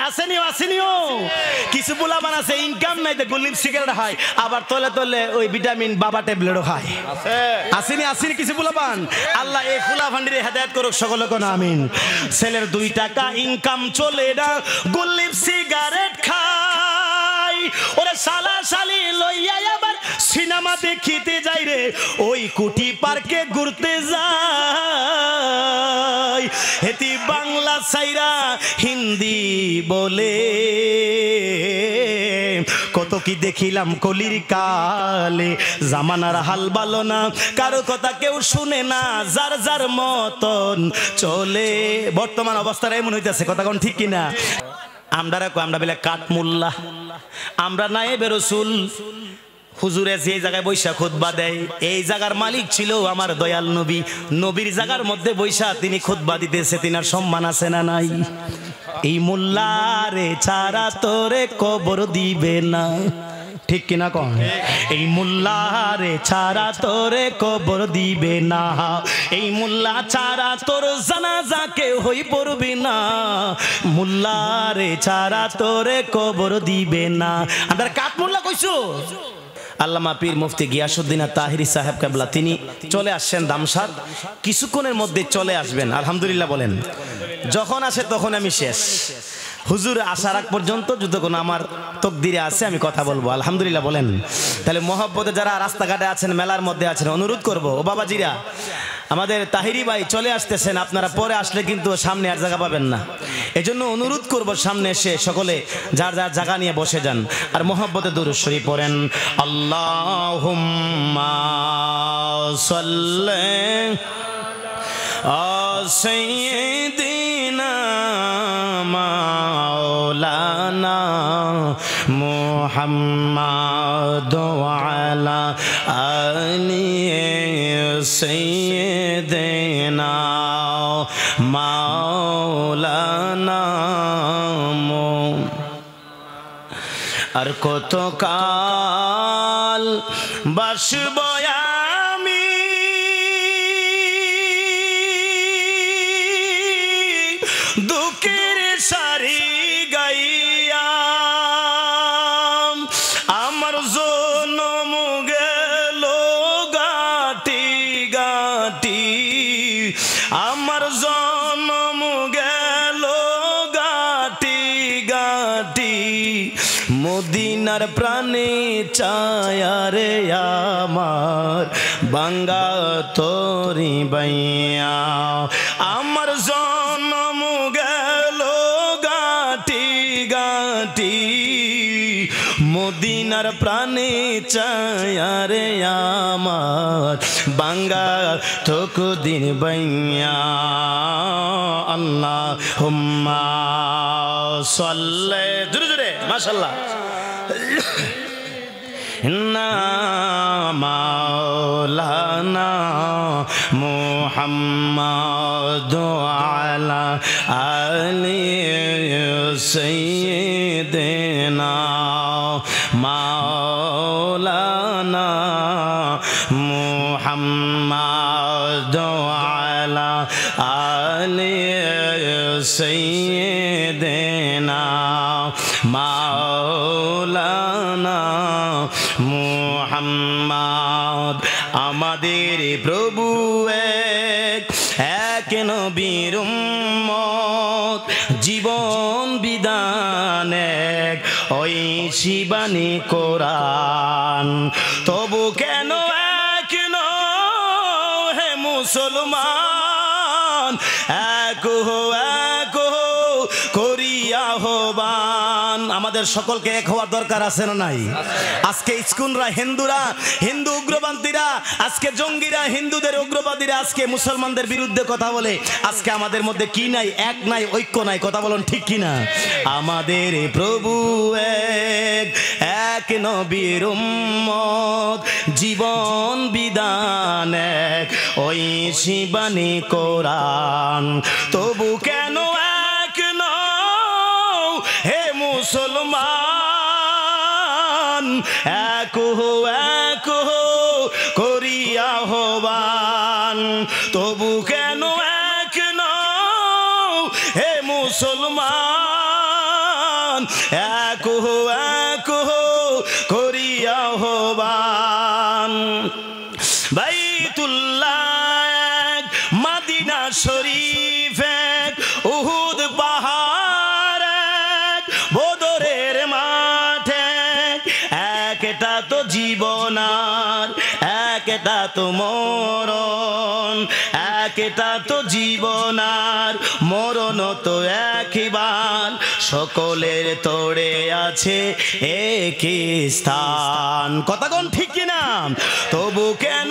আসেনিও আসেনিও কিছু পোলাপান আছে ইনকাম নাই তো গুলিপ সিগারেট খায় আবার তলে তলে ওই ভিটামিন বাবা ট্যাবলেটও খায় আসেনি আসেনি কিছু পোলাপান আল্লাহ এই পোলাপানদের হেদায়েত করুক সকলে কোন আমিন ছেলের 2 টাকা ইনকাম চলে না গুলিপ সিগারেট খায় ওরে শালা শালি লইয়া আবার সিনেমা দেখিতে যাই রে ওই কুটি পার্কে ঘুরতে যায় হেতি বাংলা সাইরা হিন্দি বলে কত কি দেখিলাম কলির কালে জামানার হাল ভালো না কারো কথা কেউ শুনে না যার যার মতন চলে বর্তমান অবস্থাটা এমন হইতেছে কথা কোন ঠিক কিনা আমরা বলে কাঠমুল্লা আমরা নায়েবে রাসূল হুজুরে যে জায়গায় বৈশা খুতবা দেয় এই জায়গার মালিক ছিল আমার দয়াল নবী নবীর জায়গার মধ্যে বৈশা তিনি খুতবা দিতেছে তিনার সম্মান আছে না নাই এই মোল্লারে ছাড়া তোরে কবর দিবে না ঠিক কিনা কোন এই মোল্লারে ছাড়া তোরে কবর দিবে না এই মোল্লা ছাড়া তোর জানাজা কেউ হই পড়বি না মোল্লারে ছাড়া তোরে কবর দিবে না আমরা কাঠ মোল্লা কইছো আল্লামা পীর মুফতি গিয়াসউদ্দিন তাহিরি সাহেব কেবলা তিনি চলে আসছেন দামসাদ কিছুক্ষণের মধ্যে চলে আসবেন আলহামদুলিল্লাহ বলেন যখন আসে তখন আমি শেষ হুজুর আসার আগ পর্যন্ত যতক্ষণ আমার তকদিরে আছে আমি কথা বলবো আলহামদুলিল্লাহ বলেন তাহলে মহব্বতে যারা রাস্তাঘাটে আছেন মেলার মধ্যে আছেন অনুরোধ করব ও বাবাজিরা আমাদের তাহিরি ভাই চলে আসতেছেন আপনারা পরে আসলে কিন্তু সামনে আর জায়গা পাবেন না এজন্য অনুরোধ করব সামনে এসে সকলে যার যার জায়গা নিয়ে বসে যান আর মহব্বতে দুরূদ শরীফ পড়েন আল্লাহুম্মা সাল্লি সাইয়্যিদিনা মাওলানা মুহাম্মাদ ওয়া আলা আলি সাইয়্যিদিনা মাওলানা আর কত কাল বাসব আমি দুঃখের সারি গাইয়া আমার জনম গেল গাটি গাটি আমার জনম গেল গাটি গাটি মদিনার প্রাণে চায়ারে আমার বাঙ্গা তোরি বাইয়া আমার জনম গেল গাটি গাটি মদিনার প্রাণে চায়ারে আমার বাঙ্গা তকদির বাইয়া আল্লাহুম্মা সাল্লি জোরে জোরে মাশাআল্লাহ ইন্না মাওলানা মুহাম্মাদ আলা আলি সাইয়্যিদিনা মাওলানা মুহাম্মাদ আলা আলি সাইয়্যিদিনা মাওলানা মুহাম্মদ আমাদের প্রভু এক নবীর উম্মত জীবন বিধান এক ওই শিবানী কোরআন তবু কেন এক হে মুসলমান এক করিয়া হবান আমাদের সকলকে এক হওয়ার দরকার আছে না নাই আজকে ইস্কনরা হিন্দুরা হিন্দু উগ্রপন্থীরা আজকে জঙ্গিরা হিন্দুদের উগ্রবাদীরা আজকে মুসলমানদের বিরুদ্ধে কথা বলে আজকে আমাদের মধ্যে কি নাই এক নাই ঐক্য নাই কথা বলুন ঠিক কি না আমাদের প্রভু এক নবীর উম্মত জীবন বিধান এক ওই শিবানী কোরআন তবু কেন এক নও হে মুসলমান এক করিয়া হবান তবু কেন এক নও হে মুসলমান এক করিয়া আহ্বান। বাইতুল্লাহ মদিনা শরীফ এক উহুদ পাহাড় এক বদরের মাঠে একটা তো জীবন আর একটা তো মরণ, একটা তো জীবন আর মরণ তো একবার, সকলের তোড়ে আছে একই স্থান। কথা কোন ঠিক কিনা? তবু কেন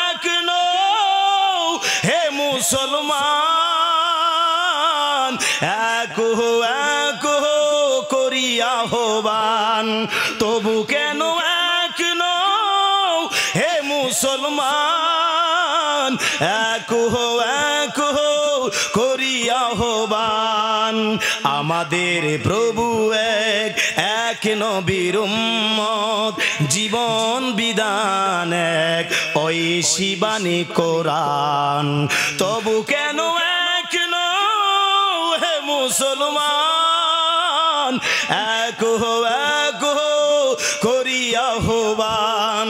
এক নও হে মুসলমান, এক করিয়া আহ্বান। তবু কেন এক নও হে মুসলমান, এক করিয়া আহ্বান। আমাদের প্রভু এক নবীর উম্মত, জীবন বিধান এক ঐশী বাণী কোরআন। তবু কেন এক নও হে মুসলমান, এক করিয়া আহ্বান।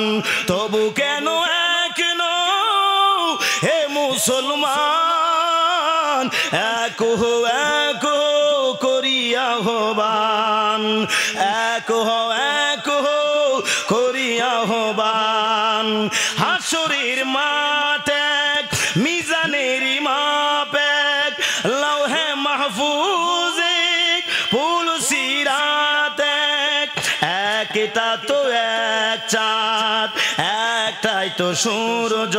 তবু কেন এক নও হে মুসলমান, এক করিয়া আহ্বান। এক করিয়া আহ্বান। হাসরের মাঠে মিজানের মাপ এক, লৌহে মাহফুজে ফুল সিরাত এক, একটা তো এক চাঁদ একটাই তো সূর্য,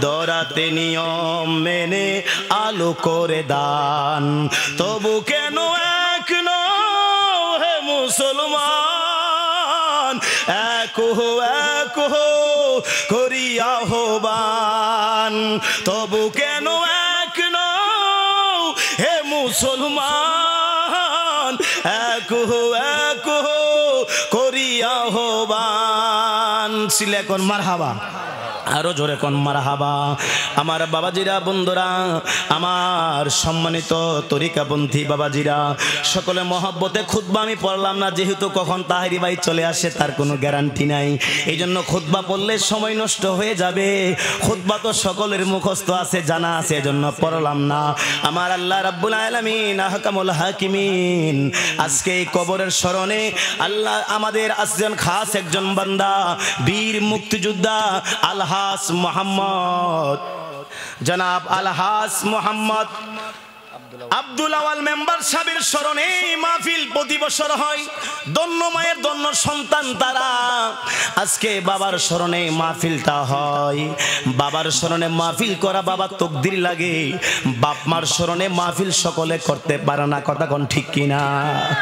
দরাতে নিয়ম মেনে আলো করে দান। তবু কেন এক নও হে মুসলমান, এক করিয়া আহ্বান। তবু কেন এক নও হে মুসলমান, এক করিয়া আহ্বান। ছিলে কোন মারহাবা, আরো জোরে কোন মারহাবা। আমার বাবাজিরা, বন্ধুরা, আমার সম্মানিত তরিকাপন্থী বাবাজিরা, সকলে মহব্বতে খুতবা আমি পড়লাম না, যেহেতু কখন তাহেরি ভাই চলে আসে তার কোনো গ্যারান্টি নাই। এই জন্য খুতবা পড়লে সময় নষ্ট হয়ে যাবে। খুতবা তো সকলের মুখস্থ আছে, জানা আছে, এজন্য পড়লাম না। আমার আল্লাহ রাব্বুল আলামিন আহকামুল হাকিমিন আজকে এই কবরের স্মরণে আল্লাহ আমাদের আসছেন খাস একজন বান্দা, বীর মুক্তিযোদ্ধা আলহাস মোহাম্মদ, জনাব আলহাস মোহাম্মদ আব্দুল আওয়াল মেম্বার সাহেবের স্মরণে মাহফিল প্রতি বছর হয়। দন্য মায়ের দন্য সন্তান তারা। আজকে বাবার স্মরণে মাহফিলটা হয়। বাবার স্মরণে মাহফিল করা বাবার তকদির লাগে। বাপ মার স্মরণে মাহফিল সকলে করতে পারে না। কথা কোন ঠিক কিনা?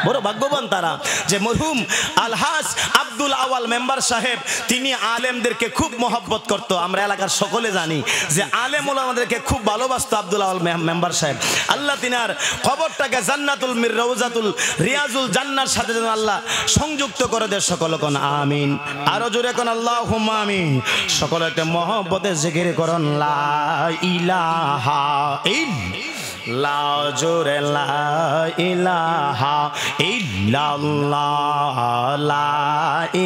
বড় ভাগ্যবান তারা যে মরহুম আলহাস আব্দুল আওয়াল মেম্বার সাহেব তিনি আলেমদেরকে খুব মহব্বত করত। আমরা এলাকার সকলে জানি যে আলেম ওলামাদেরকে খুব ভালোবাসতো আব্দুল আওয়াল মেম্বার সাহেব। আল্লাহ তিনার কবরটাকে জান্নাতুল রওজাতুল রিয়াজুল জান্নার সাথে যেন আল্লাহ সংযুক্ত করে দেয়। সকলে কোন আমিন, আরো জোরে কোন আল্লাহুম্মা আমিন। সকলে একটা মহব্বতে জিকির করুন লা ইলাহা ইল্লাল্লাহ, জোরে লা ইলাহা ইল্লাল্লাহ, লা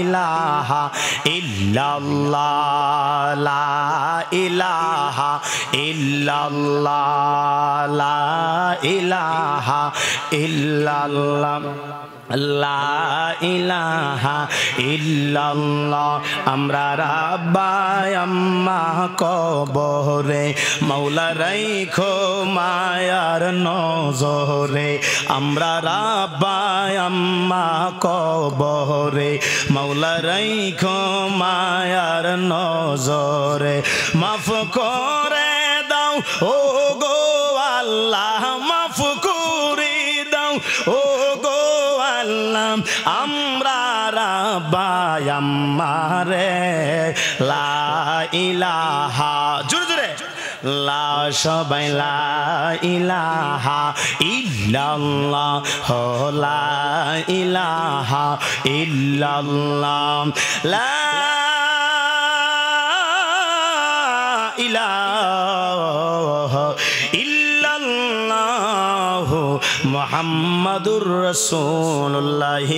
ইলাহা ইল্লাল্লাহ, লা ইলাহা ইল্লাল্লাহ, লা ইলাহা ইল্লাল্লাহ, লা ইলাহা ইল্লাল্লাহ। আমরা রাব্বাই আম্মা কবরে, মাওলা রাইখো মায়ার নজরে। আমরা রাব্বাই আম্মা কবরে, মাওলা রাইখো মায়ার নজরে। মাফ করে দাও ও গো আল্লাহ, মাফ করে দাও ও গো আল্লাহ। আমরা রাব্বাই আম্মারে, লা ইলাহা, জোরে জোরে লা, সবাই লা ইলাহা ইল্লাল্লাহ, লা ইলাহা ইল্লাল্লাহ, লা ইলাহা ইল্লাল্লাহ মুহাম্মাদুর রাসূলুল্লাহ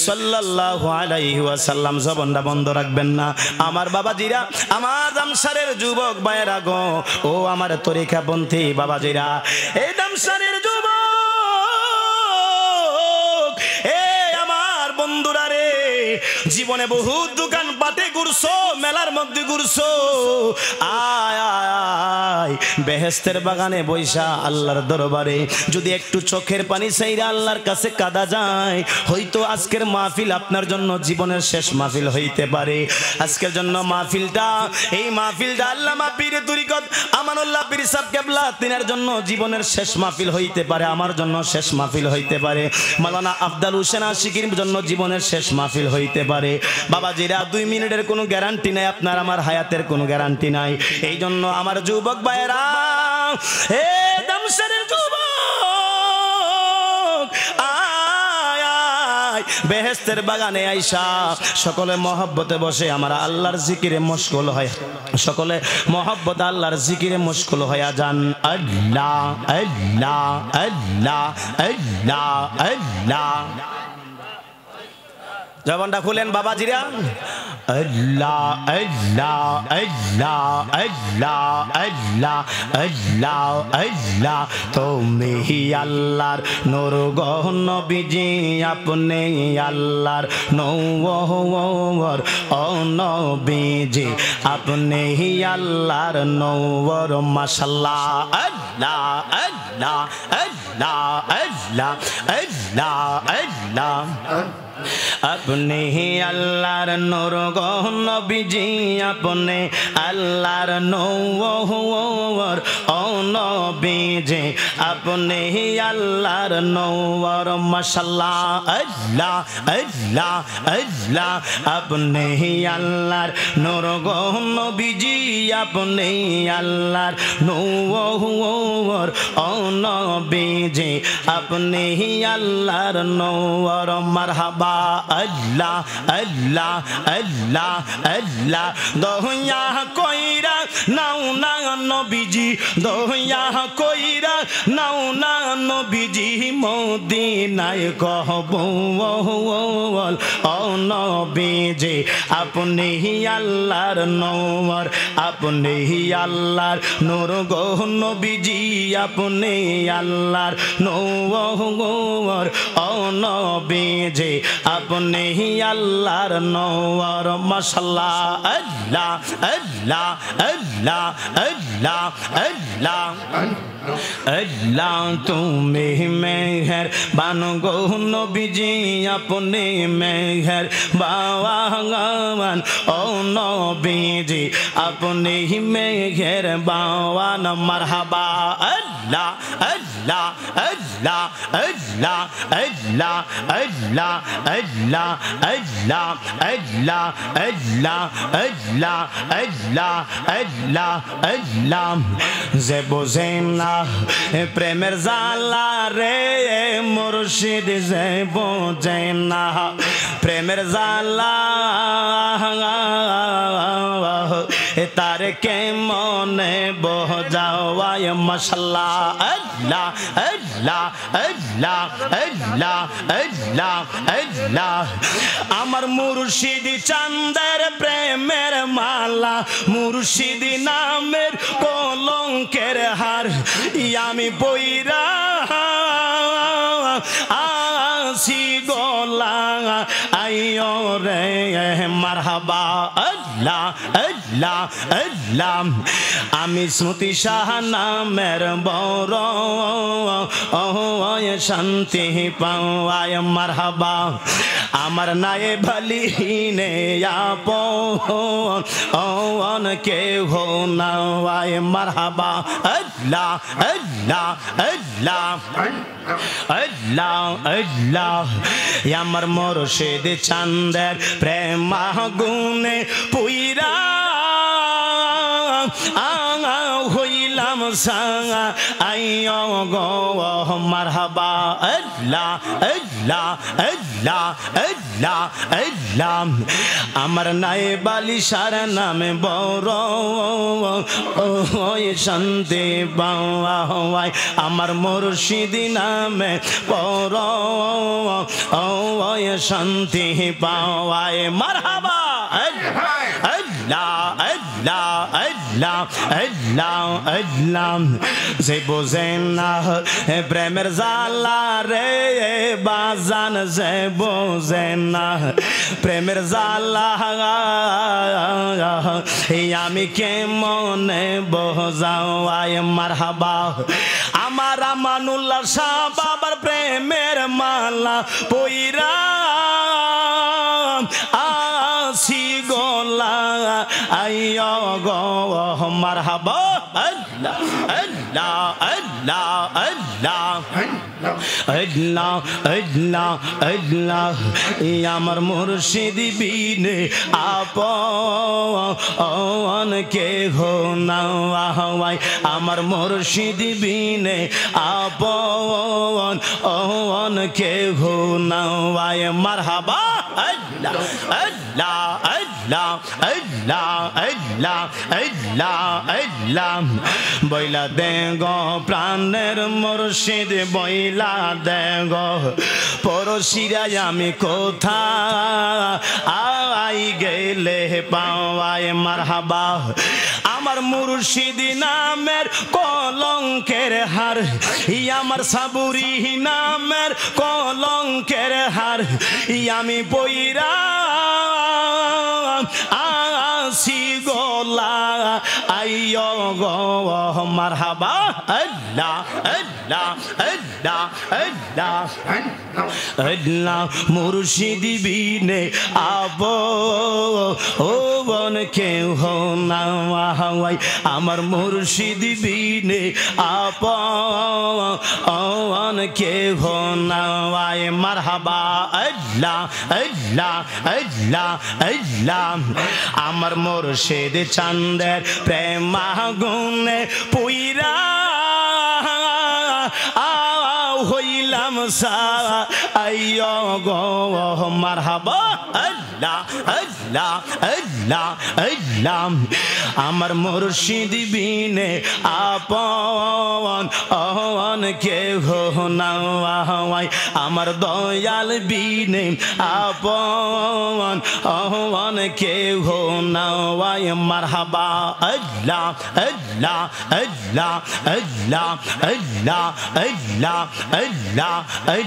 সাল্লাল্লাহু আলাইহি ওয়াসাল্লাম। জবানটা বন্ধ রাখবেন না আমার বাবাজিরা, আমার দামসারের যুবক ভাইয়েরা গো, ও আমার তরিকাপন্থী বাবাজিরা, এই দামসারের যুবক, এ আমার বন্ধুরা রে, জীবনে বহু দোকান পাটে ঘুরছো, মেলার মধ্যে ঘুরছো, আয় আয় বেহেশতের বাগানে বৈশা আল্লাহর দরবারে যদি একটু চোখের পানি চাইরা আল্লাহর কাছে কাঁদা যায়, হয়তো আজকের মাহফিল আপনার জন্য জীবনের শেষ মাহফিল হইতে পারে। আজকের জন্য মাহফিলটা, এই মাহফিলটা আল্লামা পীর তরিকত আমানুল্লাহ পীর সাহেব কেবলা তিনার জন্য জীবনের শেষ মাহফিল হইতে পারে, আমার জন্য শেষ মাহফিল হইতে পারে, মাওলানা আফদাল হোসেন আশিকির জন্য জীবনের শেষ মাহফিল হইতে পারে। বাবাজিরা 2 মিনিটের কোনো গ্যারান্টি নাই, আপনার আমার হায়াতের কোনো গ্যারান্টি নাই। এই জন্য আমার যুবক ভাইয়েরা, হে দামসারের যুবক, আয় আয় বেহেশতের বাগানে আইসা সকলে মহব্বতে বসে আমরা আল্লাহর জিকিরে মশগুল হয়, সকলে মহব্বত আল্লাহর জিকিরে মশগুল হয়ে যান। আল্লাহ আল্লাহ আল্লাহ আল্লাহ আল্লাহ, জবানটা খুলেন বাবাজিরা। আল্লাহ আল্লাহ আল্লাহ আল্লাহ আল্লাহ আল্লাহ আল্লাহ, তুমি আল্লাহর নূর গো নবীজি, আপনি আল্লাহর নূর, ও নবীজি আপনি আল্লাহর নূর, মাশাআল্লাহ। আল্লাহ আল্লাহ আল্লাহ আল্লাহ আল্লাহ আল্লাহ, আপনি আল্লাহর নূর গো নবীজি, আপনি আল্লাহর নূর, ও নবীজি আপনি আল্লাহর নূর, মাশাআল্লাহ। আল্লাহ আল্লাহ আল্লাহ, আপনি আল্লাহর নূর গো নবীজি, আপনি আল্লাহর নূর, ও নবীজি আপনি আল্লাহর নূর, মারহাবা। আল্লাহ আল্লাহ আল্লাহ আল্লাহ, দয়া কইরা নাও না নবীজি, দয়া কইরা নাও না নবীজি, মদিনায় কবুল, ও নবীজি আপনি আল্লাহর নূর, আপনি আল্লাহর নূর গো নবীজি, আপনি আল্লাহর নূর, ও নবীজি আপনি আল্লাহর নূর, মাশাআল্লাহ। আল্লাহ আল্লাহ আল্লাহ আল্লাহ আল্লাহ আল্লাহ, তুমি মেহের বানো গো নবীজি, আপনি মেহের বাওয়ান, ও নবীজি আপনি মেহের বাওয়ান, মারহাবা। আল্লাহ আল্লাহ আল্লাহ আল্লাহ আল্লাহ আল্লাহ আল্লাহ আল্লাহ আল্লাহ আল্লাহ আল্লাহ আল্লাহ আল্লাহ আল্লাহ, যে বোঝে না প্রেমের জালা রে মুর্শিদ, যে বোঝে না প্রেমের জালা, তার কে মনে বোঝাওয়ায়, মাশাআল্লাহ। আল্লাহ আল্লাহ আল্লাহ আল্লাহ আল্লাহ আল্লাহ, আমার মুর্শিদ চাঁদের প্রেমের মালা, মুর্শিদ নামের কলঙ্কের হার, আমি বইরা আসি গোলা, আইও রে মারহাবা। আল্লাহ আল্লাহ আল্লাহ, আমি স্মৃতি শাহ নামের বড়, শান্তি পাওয়ায়, মারহাবা। আমার নায়ে ভালি নে আপন কেহ নাওয়ায়, মারহাবা। আল্লাহ আল্লাহ আল্লাহ আল্লাহ আল্লাহ, আমার মুর্শিদ চাঁদের প্রেম আগুনে পুইরা হইলাম সাঙ্গা আইয়ো গো মারহাবা আল্লাহ আল্লাহ আল্লাহ আল্লাহ আল্লাহ আমার নাই বালিশার নামে বড় ওই শান্তি পাওয়াই আমার মুর্শিদ নামে বড় ওই শান্তি পাওয়াই মারহাবা আল্লাহ আল্লাহ আল্লাহ আল্লাহ আল্লাহ সে বোঝে না প্রেমের জালা রে বাজান সে বোঝে না প্রেমের জালা আমি কে মনে বোঝাওয়াই মারহাবা আমার আমানুল্লাহ শাহ বাবার প্রেমের মালা পইরা আসি গোলা আইয়ো গো মারহাবা আল্লাহ আল্লাহ আল্লাহ আল্লাহ আল্লাহ আল্লাহ আল্লাহ আমার মুর্শিদ বিনে আপন কে হো না আমার মুর্শিদ বিনে আপন কে হো না মারহাবা আল্লাহ আল্লাহ আল্লাহ আল্লাহ আল্লাহ আল্লাহ আল্লাহ বইলা দেগো প্রাণের মুর্শিদ বইলা দেগো পরশিরাই আমি কোথা আই গেলে পাওয়ায় মারহাবা আমার মুর্শিদ নামের কলঙ্কের হার আমার সাবুরি নামের কলঙ্কের হার আমি পইরা আসি গোলা আইয়ো গো মারহাবা আল্লাহ আল্লাহ আল্লাহ আল্লাহ আল্লাহ মুর্শিদ বিনে আবো ও বন কেউ হো না আমার মুর্শিদ বিনে আপন কেউ হো না মারহাবা আল্লাহ আল্লাহ আল্লাহ আল্লাহ আমার মুর্শিদ চাঁদের প্রেম আগুনে পুইরা হইলাম সা আইয়ো গো মারহাবা আল্লাহ আল্লাহ আল্লাহ আল্লাহ আমার মুর্শিদ বিনে আপন কেহ না আমার দয়াল বিনে আপন কেহ না মারহাবা আল্লাহ আল্লাহ আল্লাহ আল্লাহ আল্লাহ আল্লাহ আল্লাহ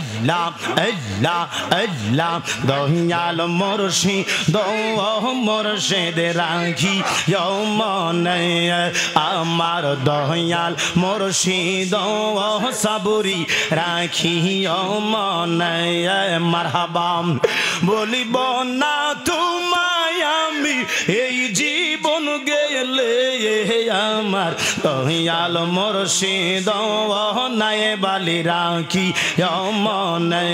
আল্লাহ আল্লাহ আল্লাহ দয়াল মুর্শিদ মুর্শিদ রাখি মনে আমার দয়াল মুর্শিদ সাবুরি রাখি মনে মারহাবা বলিব না তোমায় আমি এই জীবন গেলে আমার দয়াল মুর্শিদ নাই বালি রাখি মনে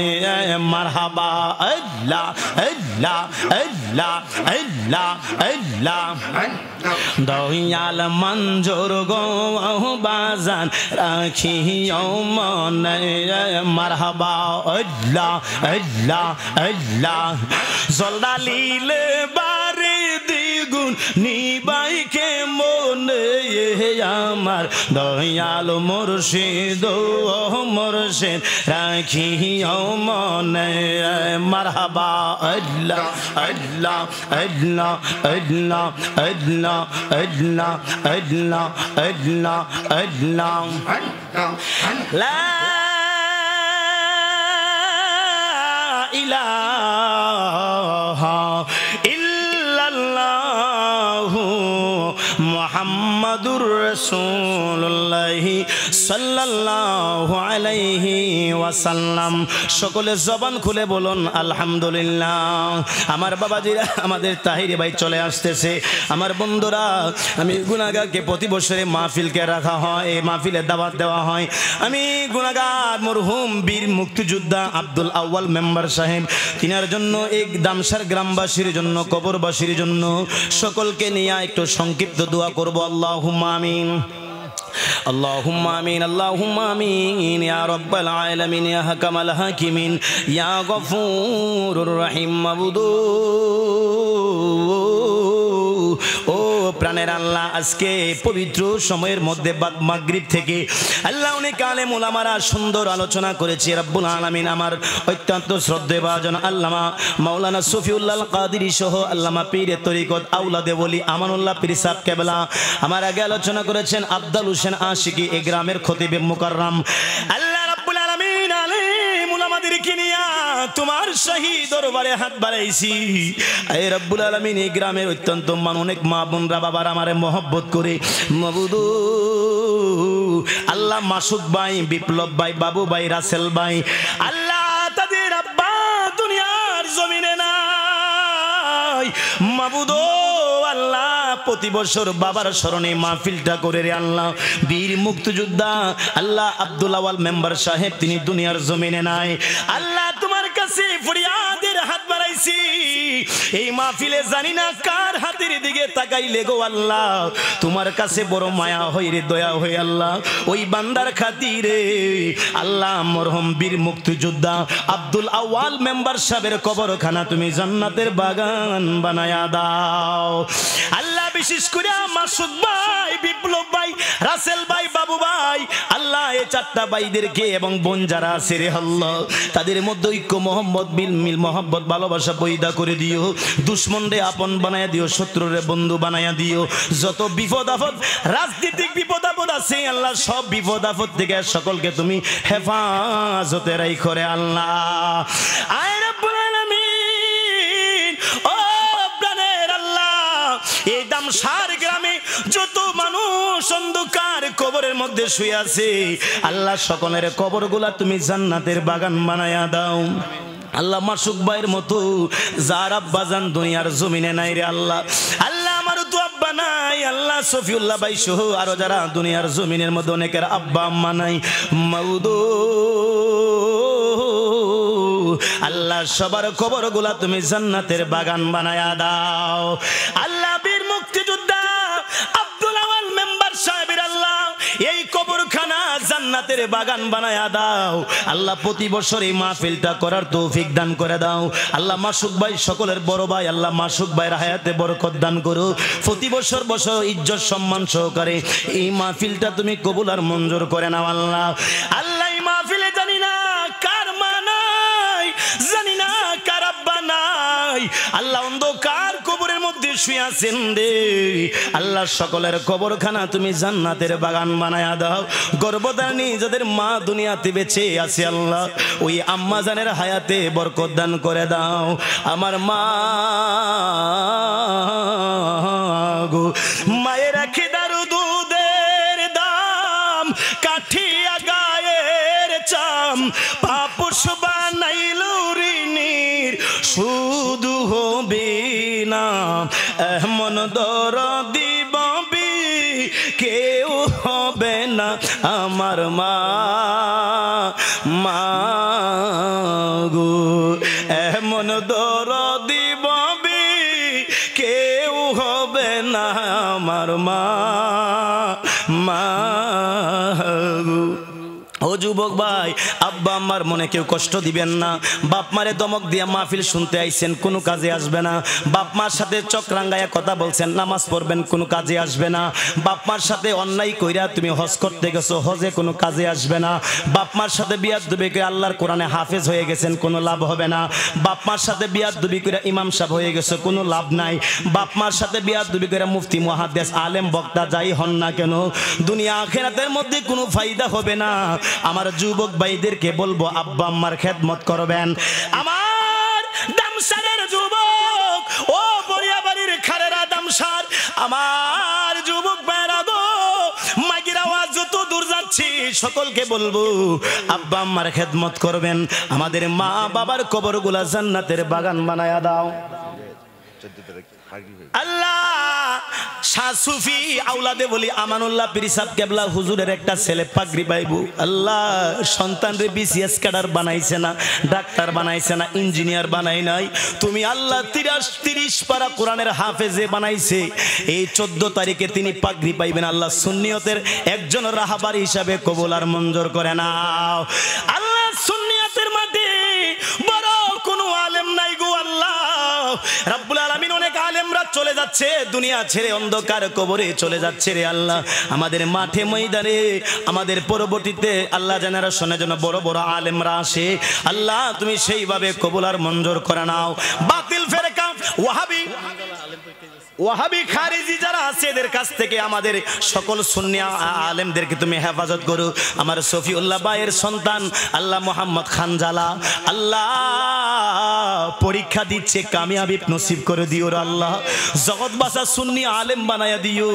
মারহাবা আল্লাহ আল্লাহ আল্লাহ আল্লাহ আল্লাহ দয়াল মঞ্জুর গো বাজান রাখি মনে মারহাবা আল্লাহ আল্লাহ আল্লাহ জলদালিলে বারে দ্বিগুণ নিবাইকে মনে আমার দয়াল মুর্শিদ মুর্শিদ রাখি মনে মারহাবা আল্লাহ আল্লাহ আল্লাহ আল্লাহ আল্লাহ আল্লাহ আল্লাহ আল্লাহ আল্লাহ লা ইলাহা ইল্লাল্লাহু মুহাম্মাদুর রাসূলুল্লাহ সাল্লাল্লাহু আলাইহি ওয়াসাল্লাম। সকলে জবান খুলে বলুন আলহামদুলিল্লাহ। আমার বাবাজিরা, আমাদের তাহিরি ভাই চলে আসতেছে। আমার বন্ধুরা, আমি গুনাহগারকে প্রতি বছরে মাহফিলকে রাখা হয়, এই মাহফিলে দাওয়াত দেওয়া হয়। আমি গুনাহগার মরহুম বীর মুক্তিযোদ্ধা আব্দুল আউয়াল মেম্বার সাহেব, তিনার জন্য এক দামসার গ্রামবাসীর জন্য, কবরবাসীর জন্য সকলকে নিয়ে একটু সংক্ষিপ্ত দোয়া করব। আল্লাহুম্মা আমিন। اللهم آمين اللهم آمين يا رب العالمين يا حكم الحاكمين يا غفور الرحيم মাবুদু ও প্রাণের আল্লাহ আজকে পবিত্র সময়ের মধ্যে বাদ মাগরিব থেকে আল্লাহ অনেক আলেম ওলামারা সুন্দর আলোচনা করেছে রব্বুল আলামিন আমার অত্যন্ত শ্রদ্ধেয় ভাজন আল্লামা মাওলানা শফিউল্লাহ কাদেরী সহ আল্লামা পীরে তরিকত আওলাদে ওলি আমানুল্লাহ পীর সাহেব কেবলা আমার আগে আলোচনা করেছেন আব্দুল হোসেন আশিকি এই গ্রামের খতিবে মুকাররম আল্লাহ রব্বুল আলামিন আলেম ওলামাদেরকে নিয়া তোমার শাহী দরবারে হাত বাড়াইছি এ রব্বুল আলামিন এই গ্রামের অত্যন্ত অনেক মা বোনরা বাবার আমারে মহব্বত করে মাবুদু আল্লাহ মাসুদ ভাই বিপ্লব ভাই বাবু ভাই রাসেল ভাই আল্লাহ তাদের আব্বা দুনিয়ার জমিনে নাই মাবুদু আল্লাহ প্রতি বছর বাবার স্মরণে মাহফিলটা করে রে আল্লাহ বীর মুক্তিযোদ্ধা আল্লাহ আব্দুল আওয়াল মেম্বার সাহেব তিনি দুনিয়ার জমিনে নাই আল্লাহ তোমার কাছে ফরিয়াদের হাত বাড়াইছি এই মাহফিলে জানি না কার হাতের দিকে তাকাইলে গো আল্লাহ তোমার কাছে বড় মায়া হয় রে দয়া হয় আল্লাহ ওই বান্দার খাতিরে আল্লাহ মরহুম বীর মুক্তিযোদ্ধা আব্দুল আওয়াল মেম্বার সাহেবের কবরখানা তুমি জান্নাতের বাগান বানায়া দাও আল্লাহ বিশেষ করে মাসুদ ভাই বিপ্লব ভাই রাসেল ভাই বাবু ভাই আল্লাহ এই চারটা ভাইদেরকে এবং বোন যারা আছে রে আল্লাহ তাদের মধ্যে ঐক্য মোহাম্মদ মিল মোহাম্মত ভালোবাসা পয়দা করে দিও দুশ্মনরে আপন বানায়া দিও শত্রুরে বন্ধু বানায়া দিও যত বিপদ আপদ রাজনৈতিক বিপদ আপদ আছে আল্লাহ সব বিপদ আপদ থেকে সকলকে তুমি হেফাজতে রাখো রে আল্লাহ আয় রব্বুল আলামিন ও প্রাণের আল্লাহ এই দামসার গ্রামে যত মানুষ অন্ধকার কবরের মধ্যে শুয়ে আছে আল্লাহ সকলের কবরগুলা তুমি জান্নাতের বাগান বানায়া দাও আল্লাহ মাসুক ভাইয়ের মতো যার আব্বা জান দুনিয়ার জমিনে নাই রে আল্লাহ আল্লাহ আমারও তো আব্বা নাই আল্লাহ শফিউল্লাহ ভাই সহ আরো যারা দুনিয়ার জমিনের মধ্যে অনেকের আব্বা আম্মা নাই মাউদু আল্লাহ সবার কবরগুলা তুমি জান্নাতের বাগান বানায়া দাও আল্লাহ বীর মুক্তিযোদ্ধা আব্দুল আওয়াল মেম্বার সাহেবের আল্লাহ এই কবরখানা জান্নাতের বাগান বানায়া দাও আল্লাহ প্রতি বছর এই মাহফিলটা করার তৌফিক দান করে দাও আল্লাহ মাসুক ভাই সকলের বড় ভাই আল্লাহ মাসুক ভাইয়ের হায়াতে বরকত দান করো প্রতি বছর বছর ইজ্জত সম্মান সহকারে এই মাহফিলটা তুমি কবুল আর মঞ্জুর করে নাও আল্লাহ আল্লাহ এই মাহফিলে জানি না কার মা নাই জানি না কার আব্বা নাই আল্লাহ অন্ধকার কবরের মধ্যে শুয়ে আছেন রে আল্লাহ সকলের কবরখানা তুমি জান্নাতের বাগান বানায়া দাও গর্ভধারিণী যাদের মা দুনিয়াতে বেঁচে আছে আল্লাহ ওই আম্মা জানের হায়াতে বরকত দান করে দাও আমার মা গো মায়ের রাখি দারু দুধের দাম কাঠিয়া গায়ের চাম পাপুষ বানাইল ঋণীর শুধু হবে না এমন দরদি ববি কেউ হবে না আমার মা মা গো এমন দরদি ববি কেউ হবে না আমার মা মা গো ও যুবক ভাই আব্বা আম্মার মনে কেউ কষ্ট দিবেন না বাপ মারে দমক দিয়া মাহফিল শুনতে আইছেন কোনো কাজে আসবে না বাপ মার সাথে চক্রাঙ্গায়া কথা বলছেন নামাজ পড়বেন কোনো কাজে আসবে না বাপ মার সাথে অন্যায় কইরা তুমি হজ করতে গেছো হজে কোনো কাজে আসবে না বাপ মার সাথে বিয়াদবি করে আল্লাহর কোরআনে হাফেজ হয়ে গেছেন কোনো লাভ হবে না বাপ মার সাথে বিয়াদবি করে ইমাম সাহেব হয়ে গেছে কোনো লাভ নাই বাপ মার সাথে বিয়াদবি করে মুফতি মুহাদ্দিস আলেম বক্তা যাই হন না কেন দুনিয়া আখিরাতের মধ্যে কোনো ফায়দা হবে না আমার যুবক ভাইদেরকে বলবো আব্বা আম্মার খেদমত করবেন আমার দামসারের যুবক ও বরিয়াবাড়ির খারেরা দামসার আমার যুবক ভাইরা গো মাগির আওয়াজ যত দূর যাচ্ছি সকলকে বলবো আব্বা আম্মার খেদমত করবেন আমাদের মা বাবার কবরগুলা জান্নাতের বাগান বানায়া দাও আল্লাহ শাহ সুফি আওলাদে বলি আমানুল্লাহ পীর সাহেব কেবলা হুজুরের একটা ছেলে পাগড়ি পাইবো। আল্লাহ সন্তান রে বিসিএস ক্যাডার বানাইছে না, ডাক্তার বানাইছে না, ইঞ্জিনিয়ার বানাই নাই। তুমি আল্লাহ 30 পারা কোরআনের হাফেজে বানাইছে। এই 14 তারিখে তিনি পাগড়ি পাইবেন। আল্লাহ সুন্নিয়তের একজন রাহাবার হিসাবে কবুল আর মঞ্জুর করে নাও। আল্লাহ সুন্নিয়তের মাঝে বড় কোনো আলেম নাই গো আল্লাহ রাব্বুল আলামিন। অনেক আলেমরা চলে যাচ্ছে দুনিয়া ছেড়ে, অন্ধকার কবরে চলে যাচ্ছে রে আল্লাহ। আমাদের মাঠে ময়দানে আমাদের পরবর্তীতে আল্লাহ জেনারেশনের জন্য বড় বড় আলেমরা আসে। আল্লাহ তুমি সেইভাবে কবুল আর মঞ্জুর করে নাও। বাতিল ফেরকা ওয়াহাবি খারিজি যারা আছে এদের কাছ থেকে আমাদের সকল সুন্নি আলেমদেরকে তুমি হেফাজত করো। আমার সফিউল্লাহ ভাইয়ের সন্তান আল্লাহ মোহাম্মদ খানজালা আল্লাহ পরীক্ষা দিচ্ছে, কামিয়াবি নসিব করে দিও রে আল্লাহ। জগৎবাসা সুন্নি আলেম বানায়া দিও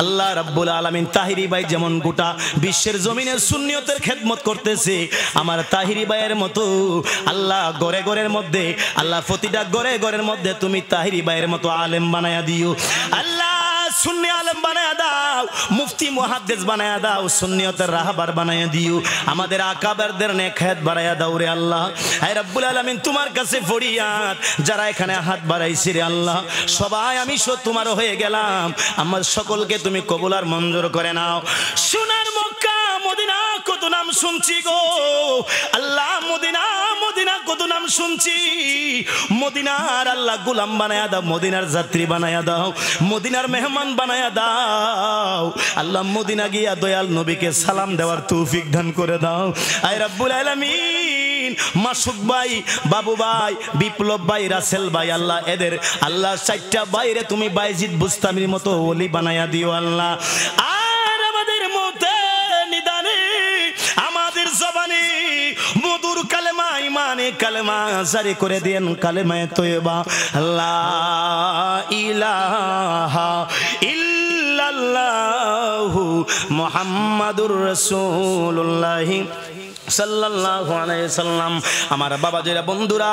আল্লাহ রাব্বুল আলামিন। তাহিরি ভাই যেমন গোটা বিশ্বের জমিনে সুন্নিয়তের খেদমত করতেছে, আমার তাহিরি ভাইয়ের মতো আল্লাহ গড়ে গড়ের মধ্যে আল্লাহ প্রতিটা গড়ে গড়ের মধ্যে তুমি তাহিরি ভাইয়ের মতো আলেম বানায়া দিও আল্লাহ। সুন্নি আলেম বানায়া দাও, মুফতি মুহাদ্দিস বানায়া দাও, সুন্নিয়তের রাহবার বানায়া দিও। আমাদের আকাবারদের নেক হায়াত বাড়ায়া দাও রে আল্লাহ। হে রব্বুল আলামিন তোমার কাছে ফরিয়াদ, যারা এখানে হাত বাড়াইছে রে আল্লাহ সবাই আমি তোমার হয়ে গেলাম। আমার সকলকে তুমি কবুল আর মঞ্জুর করে নাও। সোনার মক্কা মদিনা কত নাম শুনছি গো আল্লাহ, মদিনা মদিনা কত নাম শুনছি। মদিনার আল্লাহ গোলাম বানায়া দাও, মদিনার যাত্রী বানায়া দাও, মদিনার মেহমান বানায়া দাও আল্লাহ। মদিনা গিয়া দয়াল নবীকে সালাম দেওয়ার তৌফিক দান করে দাও আয় রাব্বুল আলামিন। মাসুক ভাই, বাবু ভাই, বিপ্লব ভাই, রাসেল ভাই আল্লাহ এদের আল্লাহ 4টা বাইরে তুমি বাইজিদ বুস্তামির মতো ওলি বানায়া দিও আল্লাহ। আর আমাদের মতে নিদানে আমাদের জবানে মধুর কালেমা ইমানে কালেমা জারি করে দেন, কালেমায়ে তয়্যিবা লা ইলাহা ইল্লাল্লাহু মুহাম্মাদুর রাসূলুল্লাহ সাল্লাল্লাহু আলাইহি সাল্লাম। আমার বাবাজিরা বন্ধুরা,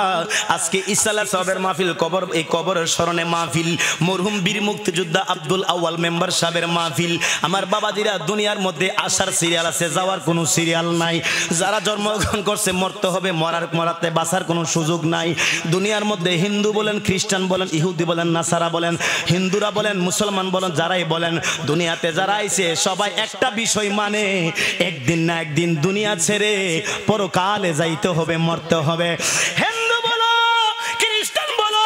আজকে ইসালা সাহেবের মাহফিল, কবর এই কবরের স্মরণে মাহফিল, মরহুম বীর মুক্তিযোদ্ধা আব্দুল আউয়াল মেম্বার সাহেবের মাহফিল। আমার বাবাজিরা দুনিয়ার মধ্যে আসার সিরিয়াল আছে, যাওয়ার কোনো সিরিয়াল নাই। যারা জন্মগ্রহণ করছে মরতে হবে, মরাতে বাঁচার কোনো সুযোগ নাই। দুনিয়ার মধ্যে হিন্দু বলেন, খ্রিস্টান বলেন, ইহুদি বলেন, নাসারা বলেন, হিন্দুরা বলেন, মুসলমান বলেন, যারাই বলেন দুনিয়াতে যারা আইছে সবাই একটা বিষয় মানে, একদিন না একদিন দুনিয়া ছেড়ে পরকালে যাইতে হবে, মরতে হবে। হিন্দু বলো, খ্রিস্টান বলো,